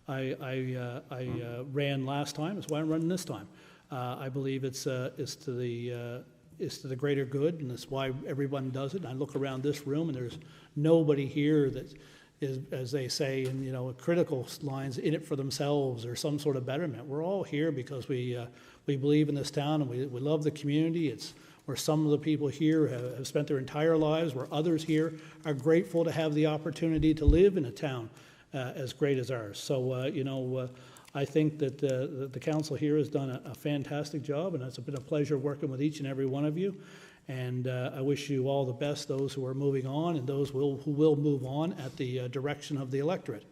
I ran last time. It's why I'm running this time. I believe it's to the greater good, and that's why everyone does it. And I look around this room, and there's nobody here that is, as they say, in, you know, critical lines, in it for themselves or some sort of betterment. We're all here because we believe in this town, and we love the community. It's where some of the people here have spent their entire lives, where others here are grateful to have the opportunity to live in a town as great as ours. So, you know, I think that the council here has done a fantastic job, and it's been a pleasure working with each and every one of you. And I wish you all the best, those who are moving on and those who will move on at the direction of the electorate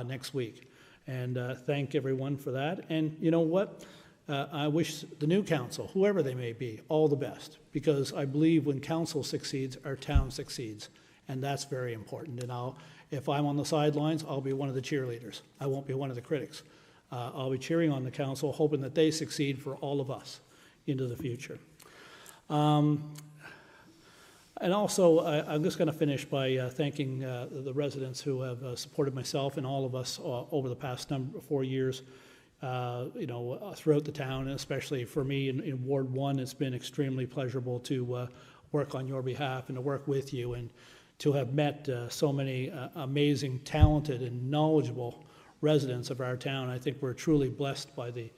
next week. And thank everyone for that. And you know what? I wish the new council, whoever they may be, all the best, because I believe when council succeeds, our town succeeds. And that's very important. And if I'm on the sidelines, I'll be one of the cheerleaders. I won't be one of the critics. I'll be cheering on the council, hoping that they succeed for all of us into the future. And also, I'm just going to finish by thanking the residents who have supported myself and all of us over the past 4 years. You know, throughout the town, and especially for me in Ward 1, it's been extremely pleasurable to work on your behalf and to work with you, and to have met so many amazing, talented, and knowledgeable residents of our town. I think we're truly blessed by the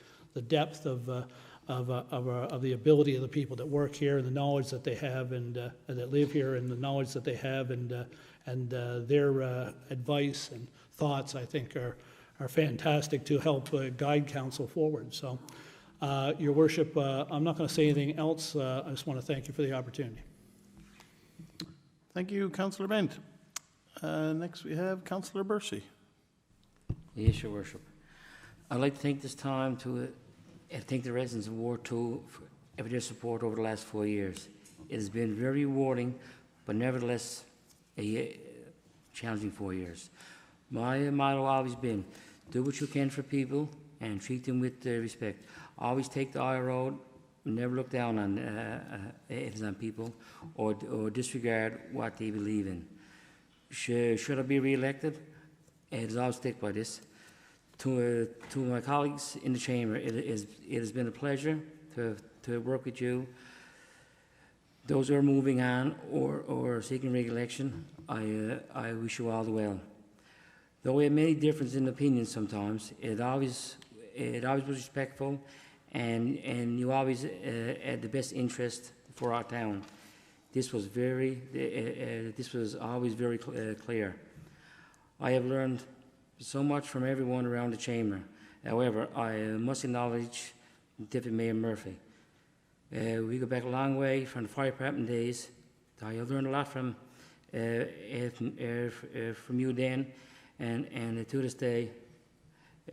depth of the ability of the people that work here, and the knowledge that they have, and that live here, and the knowledge that they have, and their advice and thoughts, I think, are fantastic to help guide council forward. So, Your Worship, I'm not going to say anything else. I just want to thank you for the opportunity. Thank you, Councillor Bent. Next we have Councillor Bursey. Yes, Your Worship. I'd like to take this time to thank the residents of Ward 2 for their support over the last 4 years. It has been very rewarding, but nevertheless a challenging 4 years. My motto has always been, do what you can for people, and treat them with respect. Always take the high road, never look down on people or disregard what they believe in. Should I be re-elected? I'll stick by this. To my colleagues in the chamber, it has been a pleasure to work with you. Those who are moving on or seeking re-election, I wish you all the well. Though we have many differences in opinions sometimes, it always was respectful, and you always had the best interest for our town. This was always very clear. I have learned so much from everyone around the chamber. However, I must acknowledge Deputy Mayor Murphy. We go back a long way from the fire department days. I have learned a lot from you then, and to this day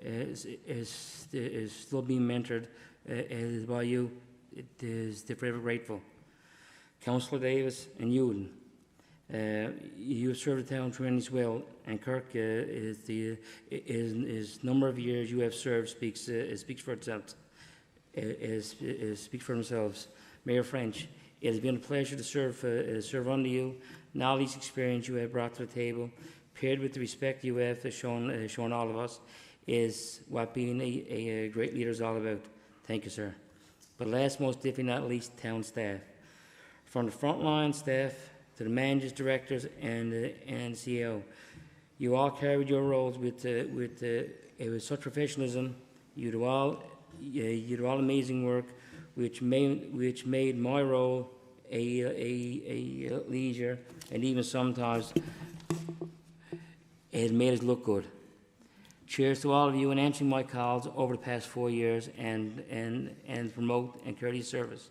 is still being mentored by you. It is forever grateful. Councillor Davis and Uden, you have served the town tremendously well, and Kirk is number of years you have served speaks for itself. Speak for themselves. Mayor French, it has been a pleasure to serve under you. Knowledge, experience you have brought to the table, paired with the respect you have shown all of us, is what being a great leader is all about. Thank you, sir. But last, most definitely not least, town staff. From the frontline staff to the managers, directors, and CEO, you all carried your roles with such professionalism. You do all amazing work, which made my role a leisure, and even sometimes it made us look good. Cheers to all of you in answering my calls over the past 4 years and promote and courteous service.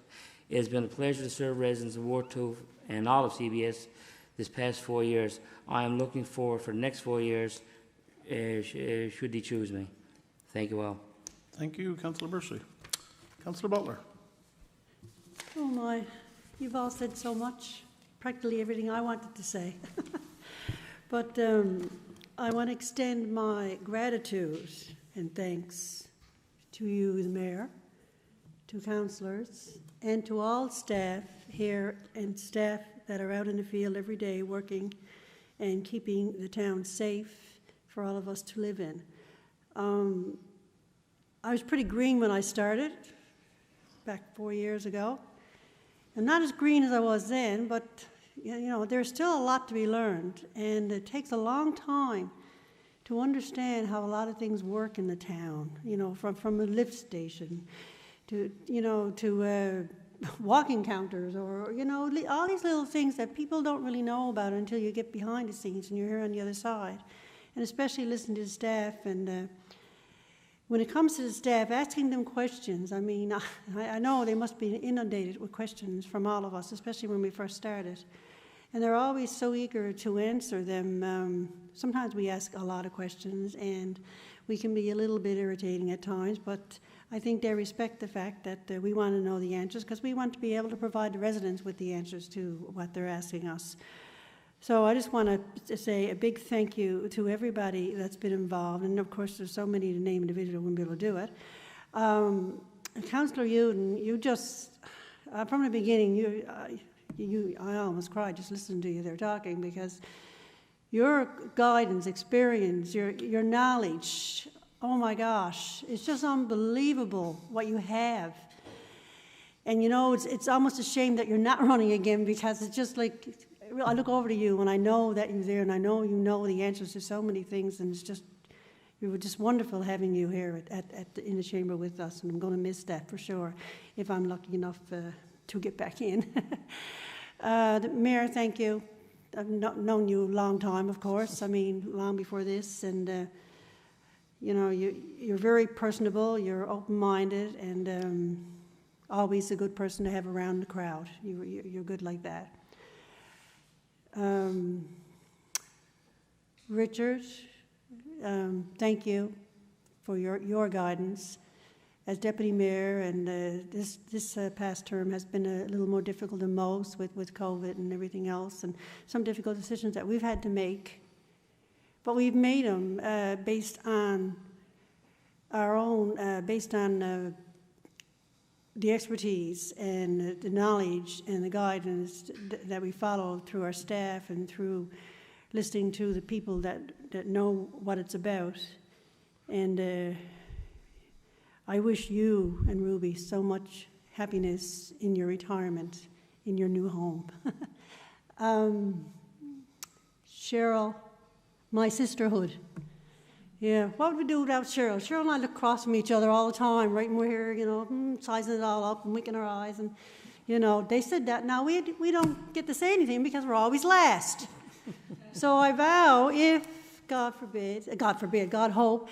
It has been a pleasure to serve residents of Ward 2 and all of CBS this past 4 years. I am looking forward for the next 4 years, should they choose me. Thank you all. Thank you, Councillor Bursley. Councillor Butler. Oh my, you've all said so much, practically everything I wanted to say. But I want to extend my gratitude and thanks to you, the Mayor, to councillors, and to all staff here and staff that are out in the field every day working and keeping the town safe for all of us to live in. I was pretty green when I started, back 4 years ago. I'm not as green as I was then, but you know, there's still a lot to be learned, and it takes a long time to understand how a lot of things work in the town, you know, from a lift station to, you know, to walking counters, or, you know, all these little things that people don't really know about until you get behind the scenes and you're here on the other side. And especially listening to the staff, and when it comes to the staff, asking them questions, I mean, I know they must be inundated with questions from all of us, especially when we first started. And they're always so eager to answer them. Sometimes we ask a lot of questions, and we can be a little bit irritating at times, but I think they respect the fact that we want to know the answers, because we want to be able to provide the residents with the answers to what they're asking us. So I just want to say a big thank you to everybody that's been involved, and of course there's so many to name individually, wouldn't be able to do it. Councillor Uden, you just, from the beginning, I almost cried just listening to you there talking, because your guidance, experience, your knowledge, oh my gosh, it's just unbelievable what you have. And you know, it's almost a shame that you're not running again, because it's just like, I look over to you and I know that you're there, and I know you know the answers to so many things, and it's just, it was just wonderful having you here in the chamber with us, and I'm going to miss that for sure if I'm lucky enough to get back in. The Mayor, thank you. I've known you a long time, of course, I mean, long before this, and you know, you're very personable, you're open-minded, and always a good person to have around the crowd. You're good like that. Richard, thank you for your guidance as Deputy Mayor, and this past term has been a little more difficult than most with COVID and everything else, and some difficult decisions that we've had to make. But we've made them based on our own, based on the expertise and the knowledge and the guidance that we follow through our staff and through listening to the people that know what it's about. And I wish you and Ruby so much happiness in your retirement, in your new home. Cheryl, my sisterhood. Yeah, what would we do without Cheryl? Cheryl and I look across from each other all the time, right? And we're here, you know, sizing it all up and winking our eyes. And, you know, they said that. Now, we don't get to say anything because we're always last. So I vow, if, God hope,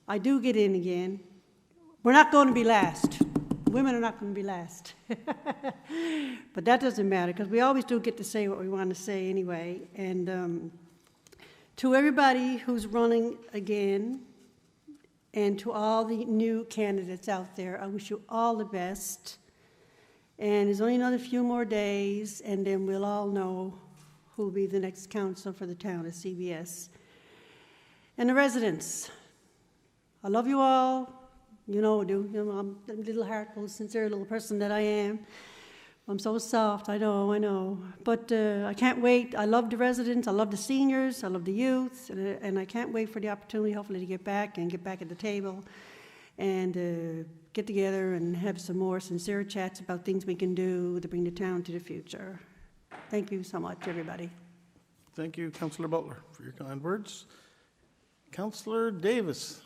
I do get in again, we're not going to be last. Women are not going to be last. But that doesn't matter because we always do get to say what we want to say anyway. And to everybody who's running again and to all the new candidates out there, I wish you all the best. And there's only another few more days, and then we'll all know who will be the next council for the town of CBS. And the residents, I love you all. You know I do. You know, I'm a little heartful, sincere little person that I am. I'm so soft, I know. But I can't wait. I love the residents, I love the seniors, I love the youth, and I can't wait for the opportunity, hopefully, to get back at the table and get together and have some more sincere chats about things we can do to bring the town to the future. Thank you so much, everybody. Thank you, Councillor Butler, for your kind words. Councillor Davis.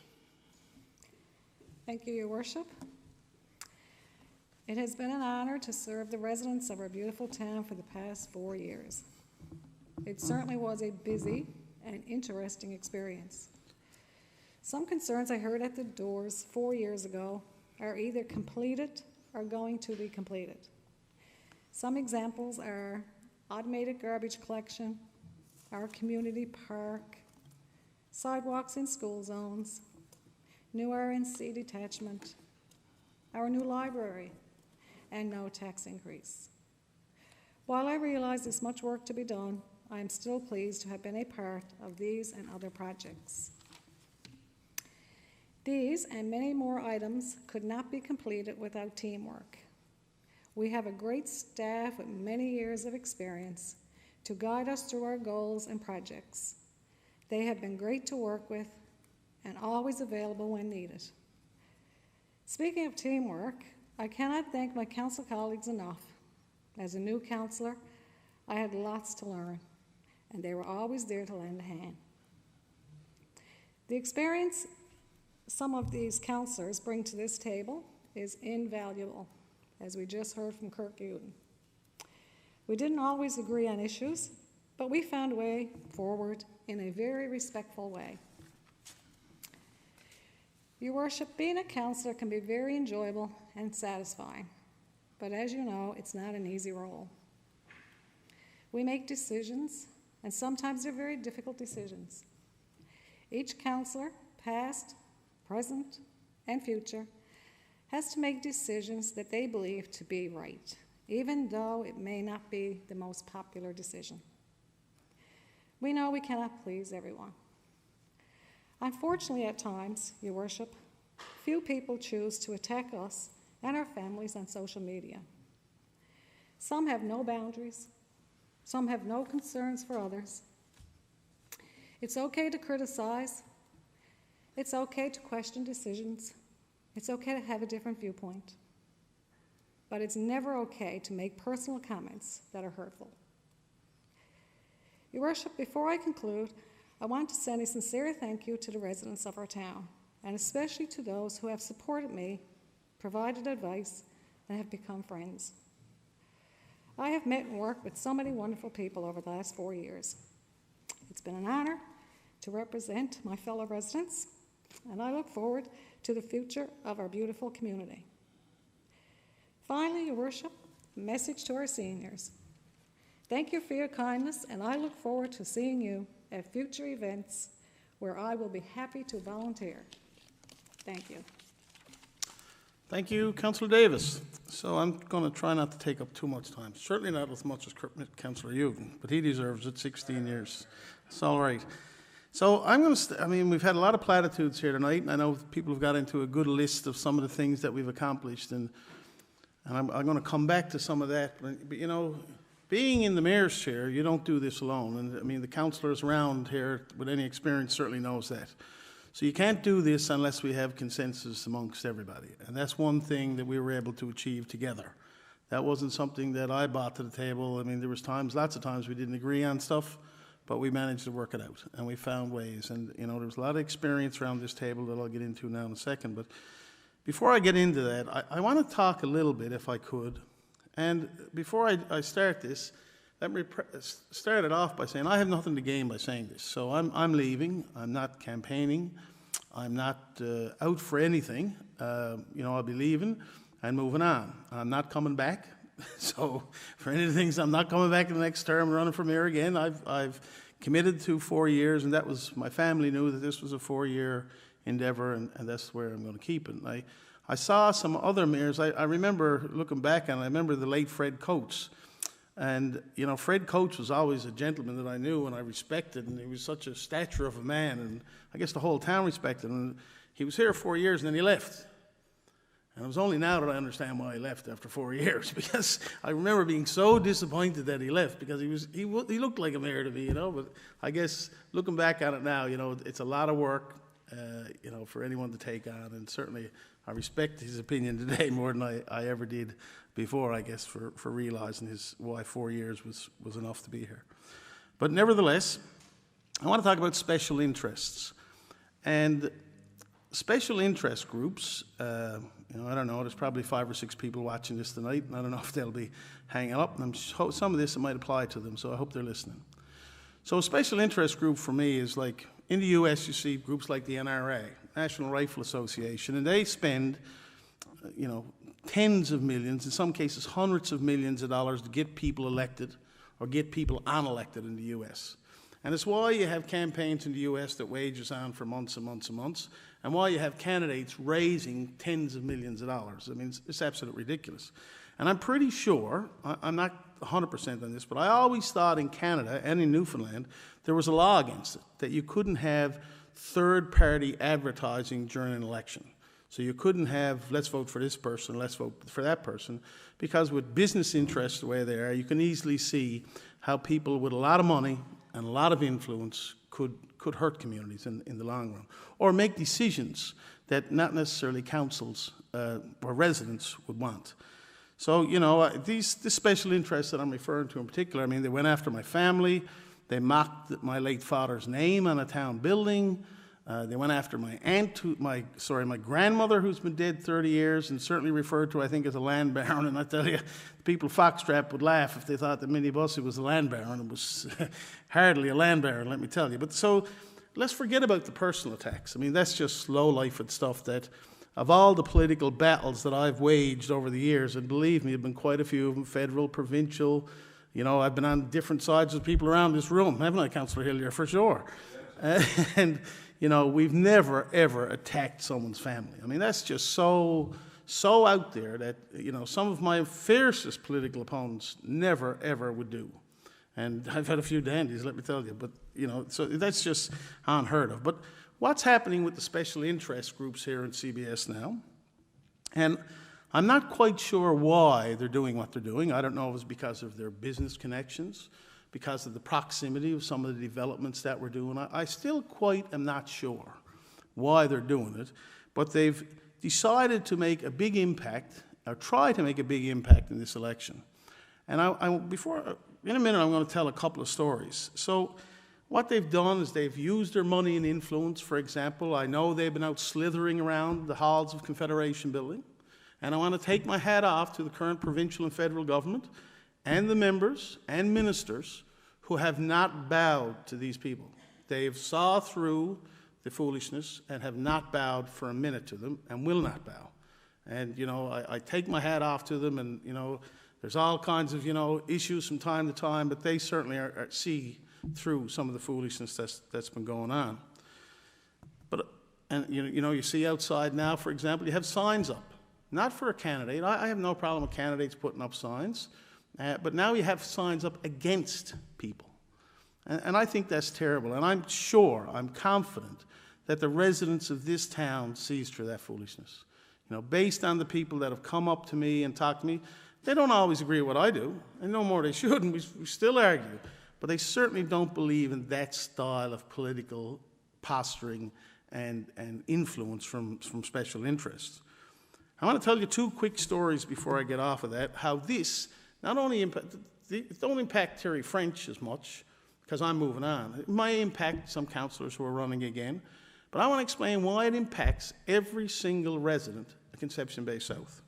Thank you, Your Worship. It has been an honor to serve the residents of our beautiful town for the past 4 years. It certainly was a busy and interesting experience. Some concerns I heard at the doors 4 years ago are either completed or going to be completed. Some examples are automated garbage collection, our community park, sidewalks in school zones, new RNC detachment, our new library, and no tax increase. While I realize there's much work to be done, I am still pleased to have been a part of these and other projects. These and many more items could not be completed without teamwork. We have a great staff with many years of experience to guide us through our goals and projects. They have been great to work with and always available when needed. Speaking of teamwork, I cannot thank my council colleagues enough. As a new councillor, I had lots to learn, and they were always there to lend a hand. The experience some of these councillors bring to this table is invaluable, as we just heard from Kirk Uden. We didn't always agree on issues, but we found a way forward in a very respectful way. Your Worship, being a councillor can be very enjoyable and satisfying, but as you know, it's not an easy role. We make decisions, and sometimes they're very difficult decisions. Each councillor, past, present, and future, has to make decisions that they believe to be right, even though it may not be the most popular decision. We know we cannot please everyone. Unfortunately, at times, Your Worship, few people choose to attack us and our families on social media. Some have no boundaries. Some have no concerns for others. It's okay to criticize. It's okay to question decisions. It's okay to have a different viewpoint. But it's never okay to make personal comments that are hurtful. Your Worship, before I conclude, I want to send a sincere thank you to the residents of our town, and especially to those who have supported me, provided advice, and have become friends. I have met and worked with so many wonderful people over the last 4 years. It's been an honor to represent my fellow residents, and I look forward to the future of our beautiful community. Finally, Your Worship, a message to our seniors. Thank you for your kindness, and I look forward to seeing you at future events where I will be happy to volunteer. Thank you. Thank you, Councillor Davis. So I'm going to try not to take up too much time. Certainly not as much as Councillor Uden, but he deserves it, 16 years. It's all right. So I'm going to, I mean, we've had a lot of platitudes here tonight, and I know people have got into a good list of some of the things that we've accomplished, and I'm going to come back to some of that. But, you know, being in the mayor's chair, you don't do this alone. And, I mean, the councillors around here with any experience certainly knows that. So you can't do this unless we have consensus amongst everybody. And that's one thing that we were able to achieve together. That wasn't something that I brought to the table. I mean, there was times, lots of times we didn't agree on stuff, but we managed to work it out, and we found ways. And, you know, there was a lot of experience around this table that I'll get into now in a second. But before I get into that, I want to talk a little bit, if I could. And before I start this, let me start it off by saying I have nothing to gain by saying this. So I'm leaving. I'm not campaigning. I'm not out for anything. You know, I'll be leaving and moving on. I'm not coming back. So for any of the things, I'm not coming back in the next term running for mayor again. I've committed to 4 years, and that was, my family knew that this was a 4-year endeavor, and that's where I'm going to keep it. And I saw some other mayors. I remember looking back on it, I remember the late Fred Coates. And, you know, Fred Coates was always a gentleman that I knew and I respected, and he was such a stature of a man, and I guess the whole town respected him. And he was here 4 years, and then he left. And it was only now that I understand why he left after 4 years, because I remember being so disappointed that he left, because he looked like a mayor to me, you know. But I guess looking back on it now, you know, it's a lot of work, you know, for anyone to take on, and certainly I respect his opinion today more than I ever did before, I guess, for realizing why 4 years was enough to be here. But nevertheless, I want to talk about special interests. And special interest groups, you know, I don't know, there's probably 5 or 6 people watching this tonight, and I don't know if they'll be hanging up, and some of this, it might apply to them, so I hope they're listening. So a special interest group for me is like, in the U.S. you see groups like the NRA, National Rifle Association, and they spend, you know, tens of millions, in some cases hundreds of millions of dollars to get people elected or get people unelected in the U.S. And it's why you have campaigns in the U.S. that wages on for months and months and months, and why you have candidates raising tens of millions of dollars. I mean, it's absolutely ridiculous. And I'm pretty sure, I'm not 100% on this, but I always thought in Canada and in Newfoundland, there was a law against it, that you couldn't have third-party advertising during an election. So you couldn't have, let's vote for this person, let's vote for that person, because with business interests the way they are, you can easily see how people with a lot of money and a lot of influence could hurt communities in the long run, or make decisions that not necessarily councils or residents would want. So, you know, this special interests that I'm referring to in particular, I mean, they went after my family, they mocked my late father's name on a town building, they went after my my grandmother, who's been dead 30 years and certainly referred to, I think, as a land baron. And I tell you, the people of Foxtrap would laugh if they thought that Minnie Bussey was a land baron. It was hardly a land baron, let me tell you. But so let's forget about the personal attacks. I mean, that's just low-lifed stuff that, of all the political battles that I've waged over the years, and believe me, there have been quite a few of them, federal, provincial. You know, I've been on different sides of people around this room, haven't I, Councillor Hillier, for sure. And you know, we've never, ever attacked someone's family. I mean, that's just so out there that, you know, some of my fiercest political opponents never, ever would do. And I've had a few dandies, let me tell you. But, you know, so that's just unheard of. But what's happening with the special interest groups here in CBS now? And I'm not quite sure why they're doing what they're doing. I don't know if it's because of their business connections, because of the proximity of some of the developments that we're doing. I still quite am not sure why they're doing it, but they've decided to make a big impact, or try to make a big impact in this election. And in a minute, I'm going to tell a couple of stories. So what they've done is they've used their money and influence. For example, I know they've been out slithering around the halls of Confederation Building, and I want to take my hat off to the current provincial and federal government and the members and ministers who have not bowed to these people. They've saw through the foolishness and have not bowed for a minute to them and will not bow. And, you know, I take my hat off to them, and, you know, there's all kinds of, you know, issues from time to time, but they certainly see through some of the foolishness that's been going on. And you see outside now, for example, you have signs up, not for a candidate. I have no problem with candidates putting up signs. But now you have signs up against people. And I think that's terrible. And I'm sure, I'm confident that the residents of this town sees through that foolishness. You know, based on the people that have come up to me and talked to me, they don't always agree with what I do, and no more they should, and we still argue. But they certainly don't believe in that style of political posturing and influence from special interests. I want to tell you two quick stories before I get off of that, how this not only it don't impact Terry French as much, because I'm moving on. It might impact some councillors who are running again, but I want to explain why it impacts every single resident of Conception Bay South.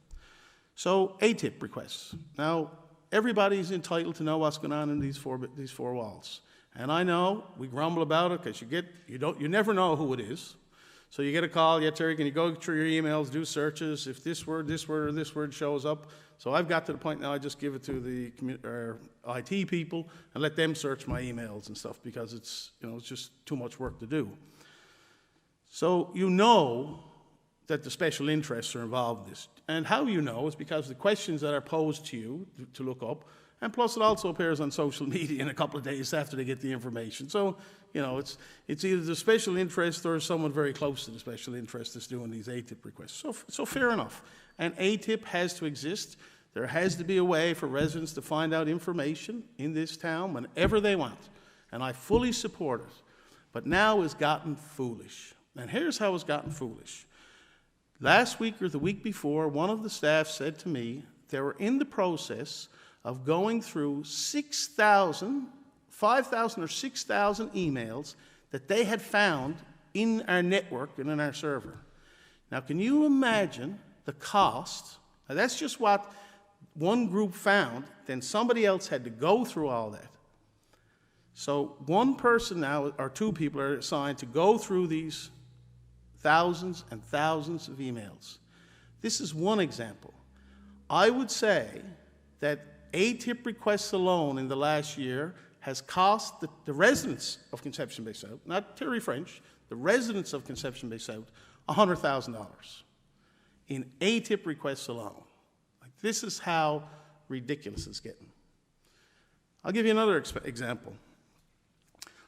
So, ATIP requests. Now, everybody's entitled to know what's going on in these four walls. And I know we grumble about it because you never know who it is. So you get a call, yeah, Terry, can you go through your emails, do searches, if this word, or this word shows up. So I've got to the point now I just give it to the IT people and let them search my emails and stuff because it's just too much work to do. So you know that the special interests are involved in this. And how you know is because the questions that are posed to you to look up, and plus it also appears on social media in a couple of days after they get the information. So, it's either the special interest or someone very close to the special interest that's doing these ATIP requests. So fair enough. And ATIP has to exist. There has to be a way for residents to find out information in this town whenever they want. And I fully support it. But now it's gotten foolish. And here's how it's gotten foolish. Last week or the week before, one of the staff said to me they were in the process of going through 5,000 or 6,000 emails that they had found in our network and in our server. Now, can you imagine the cost? Now, that's just what one group found. Then somebody else had to go through all that. So one person now, or two people, are assigned to go through these thousands and thousands of emails. This is one example. I would say that ATIP requests alone in the last year has cost the residents of Conception Bay South, not Terry French, the residents of Conception Bay South, $100,000 in ATIP requests alone. This is how ridiculous it's getting. I'll give you another example.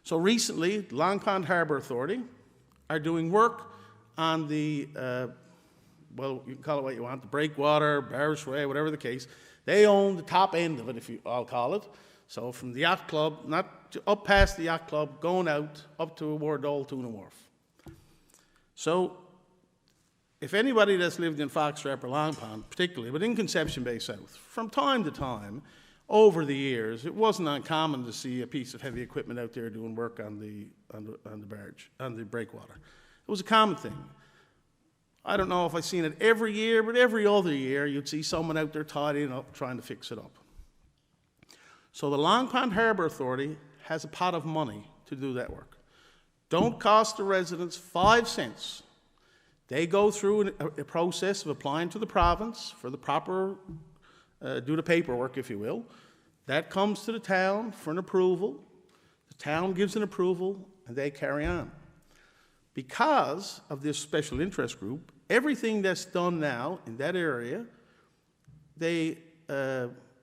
So recently, the Long Pond Harbour Authority are doing work on the, well, you can call it what you want, the breakwater, barrageway, whatever the case. They own the top end of it, I'll call it. So from the yacht club, up past the yacht club, going out, up to Wardole Tuna Wharf. So if anybody that's lived in Foxtrap or Long Pond, particularly, but in Conception Bay South, from time to time, over the years, it wasn't uncommon to see a piece of heavy equipment out there doing work on the barge, on the breakwater. It was a common thing. I don't know if I've seen it every year, but every other year you'd see someone out there tidying up, trying to fix it up. So the Long Pond Harbour Authority has a pot of money to do that work. Don't cost the residents 5 cents. They go through a process of applying to the province for the proper, do the paperwork, if you will. That comes to the town for an approval. The town gives an approval, and they carry on. Because of this special interest group, everything that's done now in that area, they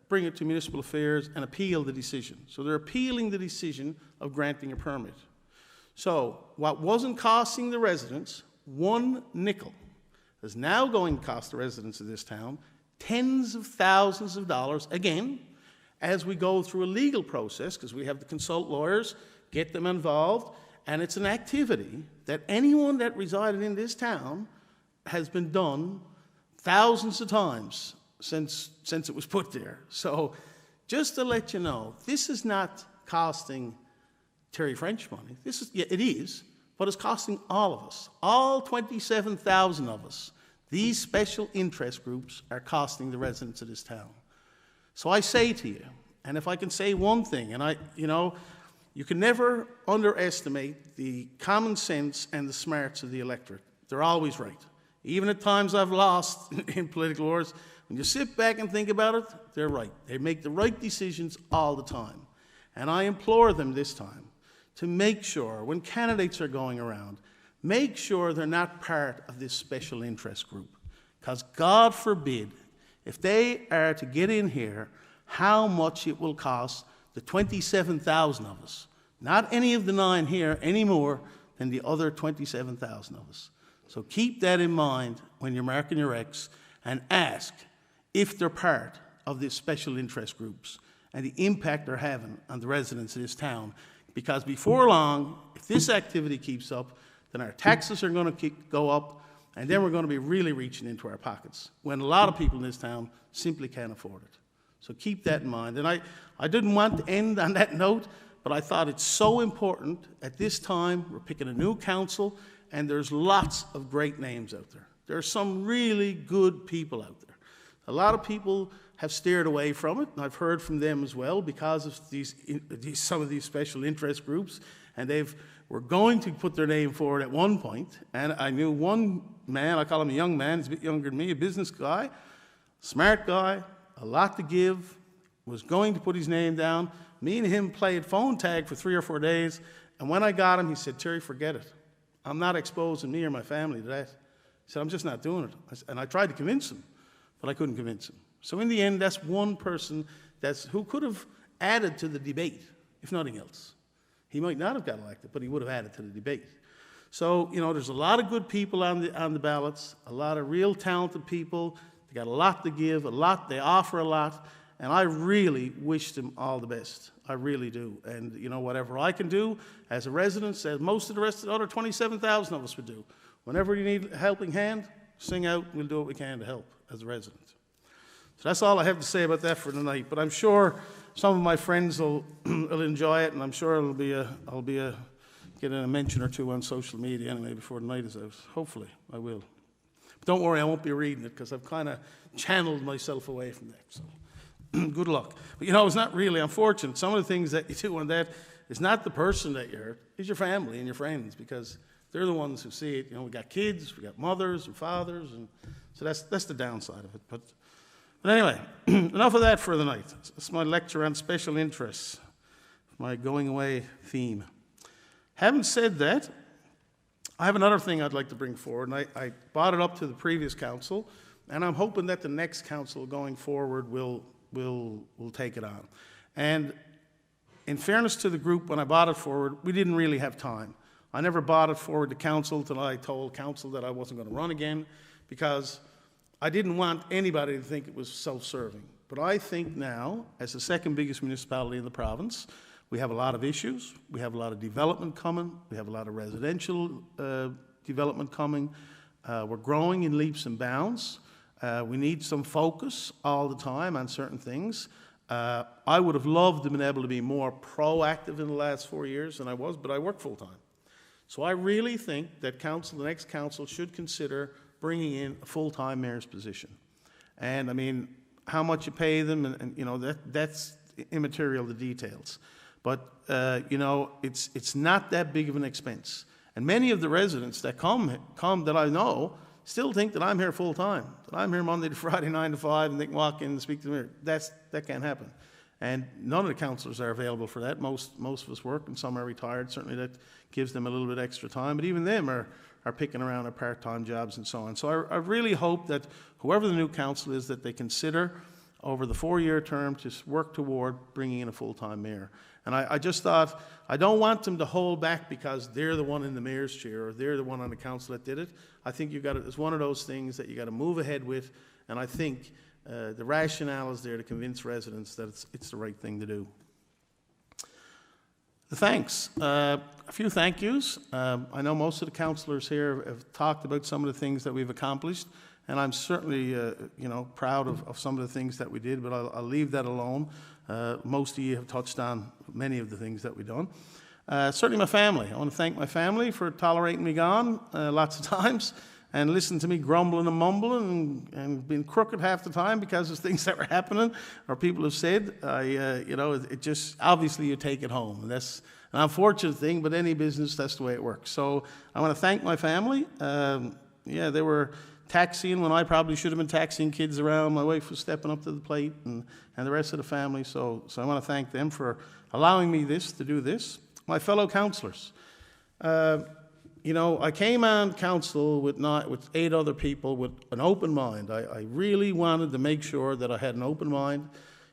bring it to municipal affairs and appeal the decision. So they're appealing the decision of granting a permit. So what wasn't costing the residents 1 nickel is now going to cost the residents of this town tens of thousands of dollars, again, as we go through a legal process, because we have to consult lawyers, get them involved, and it's an activity that anyone that resided in this town has been done thousands of times since it was put there. So just to let you know, this is not costing Terry French money. Yeah, it is, but it's costing all of us, all 27,000 of us. These special interest groups are costing the residents of this town. So I say to you, and if I can say one thing, and you can never underestimate the common sense and the smarts of the electorate. They're always right. Even at times I've lost in political wars, when you sit back and think about it, they're right. They make the right decisions all the time. And I implore them this time to make sure, when candidates are going around, make sure they're not part of this special interest group. Because God forbid, if they are to get in here, how much it will cost the 27,000 of us, Not any of the 9 here any more than the other 27,000 of us. So keep that in mind when you're marking your X, and ask if they're part of these special interest groups and the impact they're having on the residents of this town. Because before long, if this activity keeps up, then our taxes are going to go up, and then we're going to be really reaching into our pockets, when a lot of people in this town simply can't afford it. So keep that in mind. And I didn't want to end on that note, but I thought it's so important at this time. We're picking a new council, and there's lots of great names out there. There are some really good people out there. A lot of people have steered away from it, and I've heard from them as well because of some of these special interest groups, and were going to put their name forward at one point. And I knew one man, I call him a young man, he's a bit younger than me, a business guy, smart guy, a lot to give, was going to put his name down. Me and him played phone tag for 3 or 4 days, and when I got him, he said, "Terry, forget it. I'm not exposing me or my family to that." He said, "I'm just not doing it." And I tried to convince him, but I couldn't convince him. So in the end, that's one person who could have added to the debate, if nothing else. He might not have got elected, but he would have added to the debate. So, there's a lot of good people on the ballots, a lot of real talented people. They got a lot to give, they offer a lot, and I really wish them all the best. I really do. And, whatever I can do as a resident, as most of the rest of the other 27,000 of us would do, whenever you need a helping hand, sing out, we'll do what we can to help as a resident. So that's all I have to say about that for tonight. But I'm sure some of my friends will enjoy it, and I'm sure I'll be getting a mention or two on social media anyway before the night is out. Hopefully, I will. But don't worry, I won't be reading it because I've kind of channeled myself away from that. So good luck. But it's not really unfortunate. Some of the things that you do on that is not the person that you hurt, it's your family and your friends, because they're the ones who see it. We got kids, we got mothers and fathers, and so that's the downside of it. But anyway, enough of that for the night. It's my lecture on special interests, my going away theme. Having said that, I have another thing I'd like to bring forward, and I brought it up to the previous council, and I'm hoping that the next council going forward will take it on. And in fairness to the group, when I brought it forward, we didn't really have time. I never brought it forward to council until I told council that I wasn't going to run again, because I didn't want anybody to think it was self-serving. But I think now, as the second biggest municipality in the province, we have a lot of issues. We have a lot of development coming. We have a lot of residential development coming. We're growing in leaps and bounds. We need some focus all the time on certain things. I would have loved to have been able to be more proactive in the last 4 years than I was, but I work full-time. So I really think that the next council should consider bringing in a full-time mayor's position. And I mean, how much you pay them, and that's immaterial, the details. But, it's not that big of an expense. And many of the residents that come that I know still think that I'm here full-time, that I'm here Monday to Friday, 9 to 5, and they can walk in and speak to the mayor. That can't happen. And none of the councillors are available for that. Most of us work, and some are retired. Certainly that gives them a little bit extra time. But even them are picking around at part-time jobs and so on. So I really hope that whoever the new council is, that they consider over the 4-year term to work toward bringing in a full-time mayor. And I just thought, I don't want them to hold back because they're the one in the mayor's chair or they're the one on the council that did it. I think it's one of those things that you got to move ahead with, and I think the rationale is there to convince residents that it's the right thing to do. The thanks. A few thank yous. I know most of the councillors here have talked about some of the things that we've accomplished, and I'm certainly proud of some of the things that we did, but I'll leave that alone. Most of you have touched on many of the things that we've done. Certainly my family. I want to thank my family for tolerating me gone lots of times and listening to me grumbling and mumbling and being crooked half the time because of things that were happening or people have said. It just, obviously you take it home. And that's an unfortunate thing, but any business, that's the way it works. So I want to thank my family. They were taxiing when I probably should have been taxiing kids around. My wife was stepping up to the plate, and the rest of the family. So I want to thank them for allowing me to do this. My fellow councillors. I came on council with 8 other people with an open mind. I really wanted to make sure that I had an open mind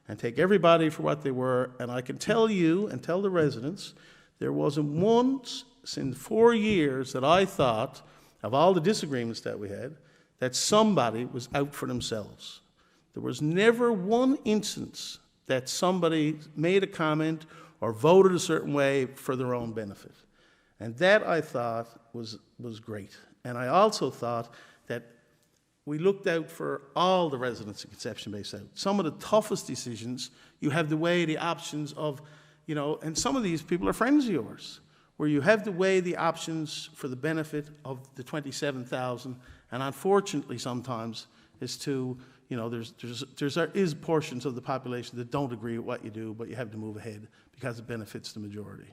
and take everybody for what they were. And I can tell you and tell the residents There wasn't once in 4 years that I thought, of all the disagreements that we had, that somebody was out for themselves. There was never one instance that somebody made a comment or voted a certain way for their own benefit. And that, I thought, was great. And I also thought that we looked out for all the residents of Conception Bay South. Some of the toughest decisions, you have to weigh the options of, you know, and some of these people are friends of yours, where you have to weigh the options for the benefit of the 27,000, and unfortunately sometimes is to, you know, there is portions of the population that don't agree with what you do, but you have to move ahead because it benefits the majority.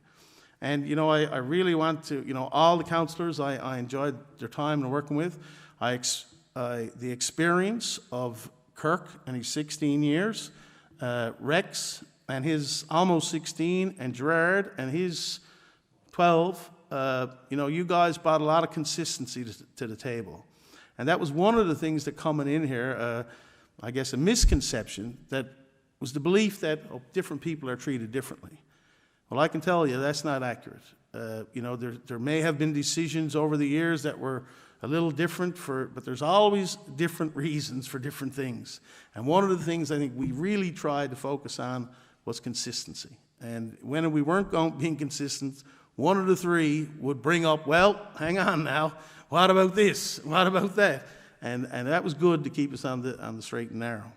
And, you know, I really want to, you know, all the councillors I enjoyed their time and working with. The experience of Kirk and his 16 years, Rex and his almost 16, and Gerard and his 12, you know, you guys brought a lot of consistency to the table. And that was one of the things that coming in here, I guess a misconception, that was the belief that different people are treated differently. Well, I can tell you that's not accurate. You know, there may have been decisions over the years that were a little different, but there's always different reasons for different things. And one of the things I think we really tried to focus on was consistency. And when we weren't being consistent, one of the three would bring up, well, hang on now, what about this? What about that? And that was good to keep us on the straight and narrow.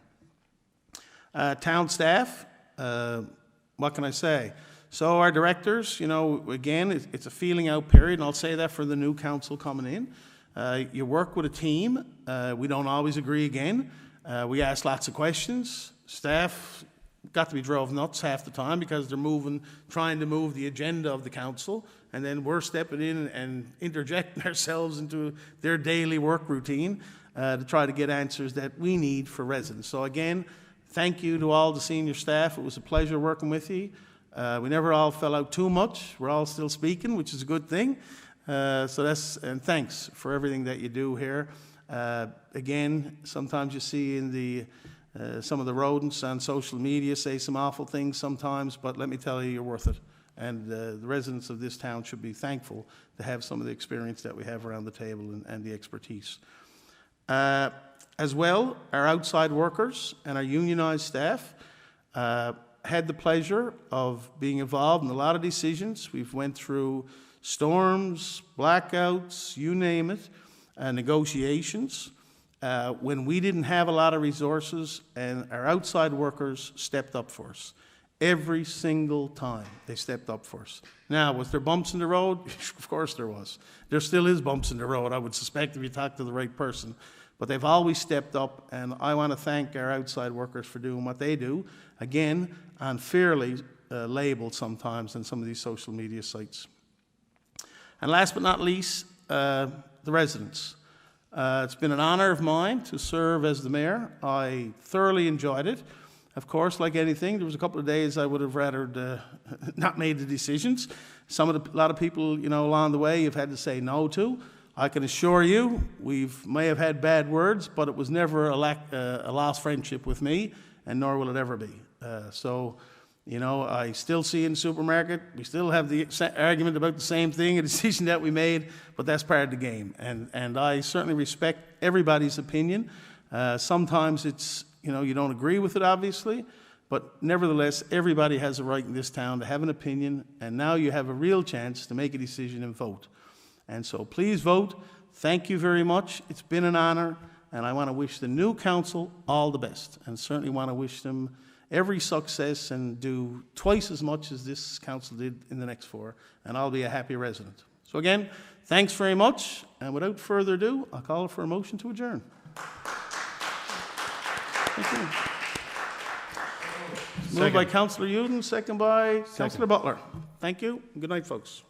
Town staff, what can I say? So our directors, you know, again, it's a feeling out period, and I'll say that for the new council coming in. You work with a team. We don't always agree again. We ask lots of questions. Staff got to be drove nuts half the time because they're trying to move the agenda of the council, and then we're stepping in and interjecting ourselves into their daily work routine to try to get answers that we need for residents. So again, thank you to all the senior staff. It was a pleasure working with you. We never all fell out too much. We're all still speaking, which is a good thing. And thanks for everything that you do here. Again, sometimes you see in some of the rodents on social media say some awful things sometimes, but let me tell you, you're worth it. And the residents of this town should be thankful to have some of the experience that we have around the table and the expertise. As well, our outside workers and our unionized staff had the pleasure of being involved in a lot of decisions. We've went through storms, blackouts, you name it, negotiations, when we didn't have a lot of resources, and our outside workers stepped up for us. Every single time they stepped up for us. Now, was there bumps in the road? Of course there was. There still is bumps in the road, I would suspect, if you talk to the right person. But they've always stepped up, and I want to thank our outside workers for doing what they do. Again, unfairly labeled sometimes on some of these social media sites. And last but not least, the residents. It's been an honor of mine to serve as the mayor. I thoroughly enjoyed it. Of course, like anything, there was a couple of days I would have rather not made the decisions. A lot of people, you know, along the way you've had to say no to. I can assure you, may have had bad words, but it was never a lost friendship with me, and nor will it ever be. So, you know, I still see in the supermarket, we still have the argument about the same thing, a decision that we made, but that's part of the game. And I certainly respect everybody's opinion. Sometimes it's, you know, you don't agree with it, obviously, but nevertheless, everybody has a right in this town to have an opinion, and now you have a real chance to make a decision and vote. And so please vote. Thank you very much. It's been an honor, and I want to wish the new council all the best, and certainly want to wish them every success and do twice as much as this council did in the next 4, and I'll be a happy resident. So again, thanks very much, and without further ado, I'll call for a motion to adjourn. Thank you. Moved by Councillor Uden, second by Councillor Butler. Thank you. Good night, folks.